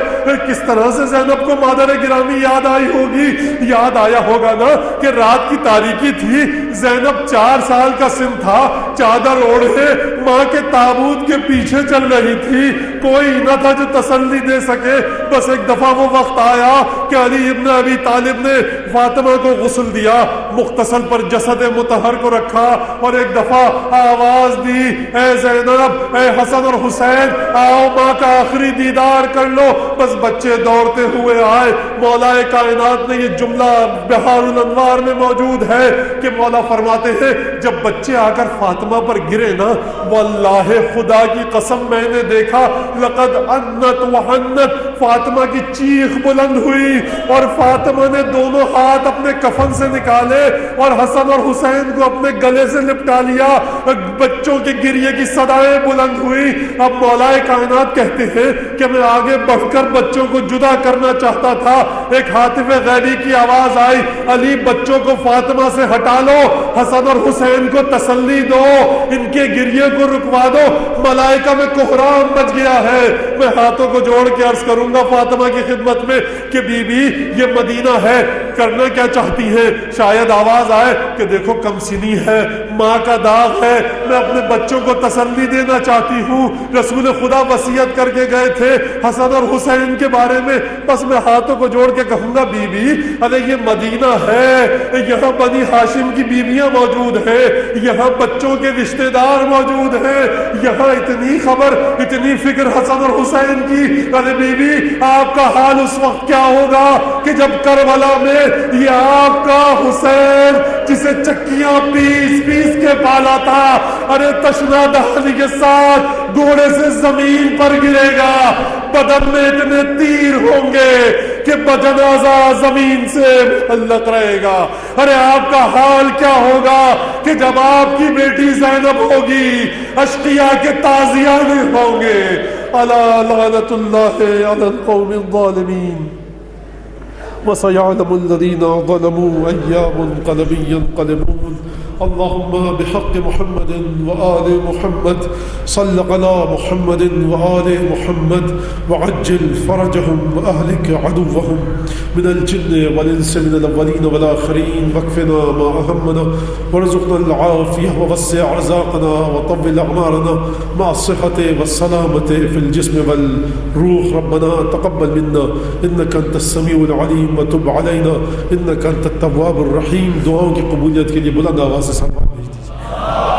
کس طرح سے زینب کو مادر گرامی یاد آئی ہوگی؟ یاد آیا ہوگا نا کہ رات کی تاریکی تھی، زینب 4 سال کا سن تھا، چادر اوڑھے ماں کے تابوت کے پیچھے چل رہی تھی، کوئی نہ تھا جو تسلی دے سکے۔ بس ایک دفعہ وہ وقت آیا کہ علی ابن ابی طالب نے فاطمہ کو غسل دیا، مغتسل پر جسد مطہر کو رکھا اور ایک دفعہ آواز دی، اے زینب، اے حسن اور حسین، آؤ ماں کا آخری دیدار کر لو۔ بس بچے دوڑتے ہوئے آئے۔ مولا کائنات نے یہ جملہ بہار الانوار میں موجود ہے کہ مولا فرماتے ہیں جب بچے آ کر فاطمہ پر گرے نا، واللہ خدا کی قسم میں نے دیکھا، لقد انت وحنت، فاطمہ کی چیخ بلند ہوئی اور فاطمہ نے دونوں ہاتھ اپنے کفن سے نکالے اور حسن اور حسین کو اپنے گلے سے لپٹا لیا، بچوں کے گریے کی صدائیں بلند ہوئی۔ اب مولا کائنات کہتے ہیں کہ میں آگے بڑھ کر بچوں کو جدا کرنا چاہتا تھا، ایک ہاتف غیبی کی آواز آئی، علی بچوں کو فاطمہ سے ہٹا لو، حسن اور حسین کو تسلی دو۔ دو، ان کے گریے کو رکوا دو، ملائکہ میں کوہرام مچ گیا ہے۔ میں ہاتھوں کو جوڑ کے عرض کروں گا فاطمہ کی خدمت میں کہ بی بی یہ مدینہ ہے، کرنا کیا چاہتی ہیں؟ شاید آواز آئے کہ دیکھو کم سنی ہے، ماں کا داغ ہے، میں اپنے بچوں کو تسلی دینا چاہتی ہوں۔ رسول خدا وصیت کر کے گئے تھے حسن اور حسین کے بارے میں، بس میں ہاتھوں کو جوڑ کے کہوں گا بی بی ارے یہ مدینہ ہے، یہاں بنی ہاشم کی بیویاں موجود ہیں، یہاں بچوں کے رشتہ دار موجود ہیں، یہاں اتنی خبر اتنی فکر حسن اور حسین کی۔ ارے بی بی آپ کا حال اس وقت کیا ہوگا کہ جب کربلا میں یہ آپ کا حسین جسے چکیاں پیس پیس کے پالا تھا، ارے تشنا دہانی کے ساتھ گھوڑے سے زمین پر گرے گا، بدن میں اتنے تیر ہوں گے کہ جنازہ زمین سے معلق رہے گا۔ ارے آپ کا حال کیا ہوگا کہ جب آپ کی بیٹی زینب ہوگی، اشقیاء کے تازیہ میں ہوں گے۔ الا لعنت اللہ علی القوم الظالمین وسيعلم الذين ظلموا أي منقلب ينقلبون۔ اللهم بحق محمد وآل محمد صل على محمد وآل محمد وعجل فرجهم وأهلك عدوهم من الجن والإنس من الأولين والآخرين، واكفنا ما أهمنا وارزقنا العافية ووسع رزاقنا وطول أعمارنا مع الصحة والسلامة في الجسم والروح۔ ربنا تقبل منا إنك أنت السميع العليم وتب علينا إنك أنت التواب الرحيم۔ دعاؤں کی قبولیت کے لیے بلند آواز سے سلام بھیج دیجیے۔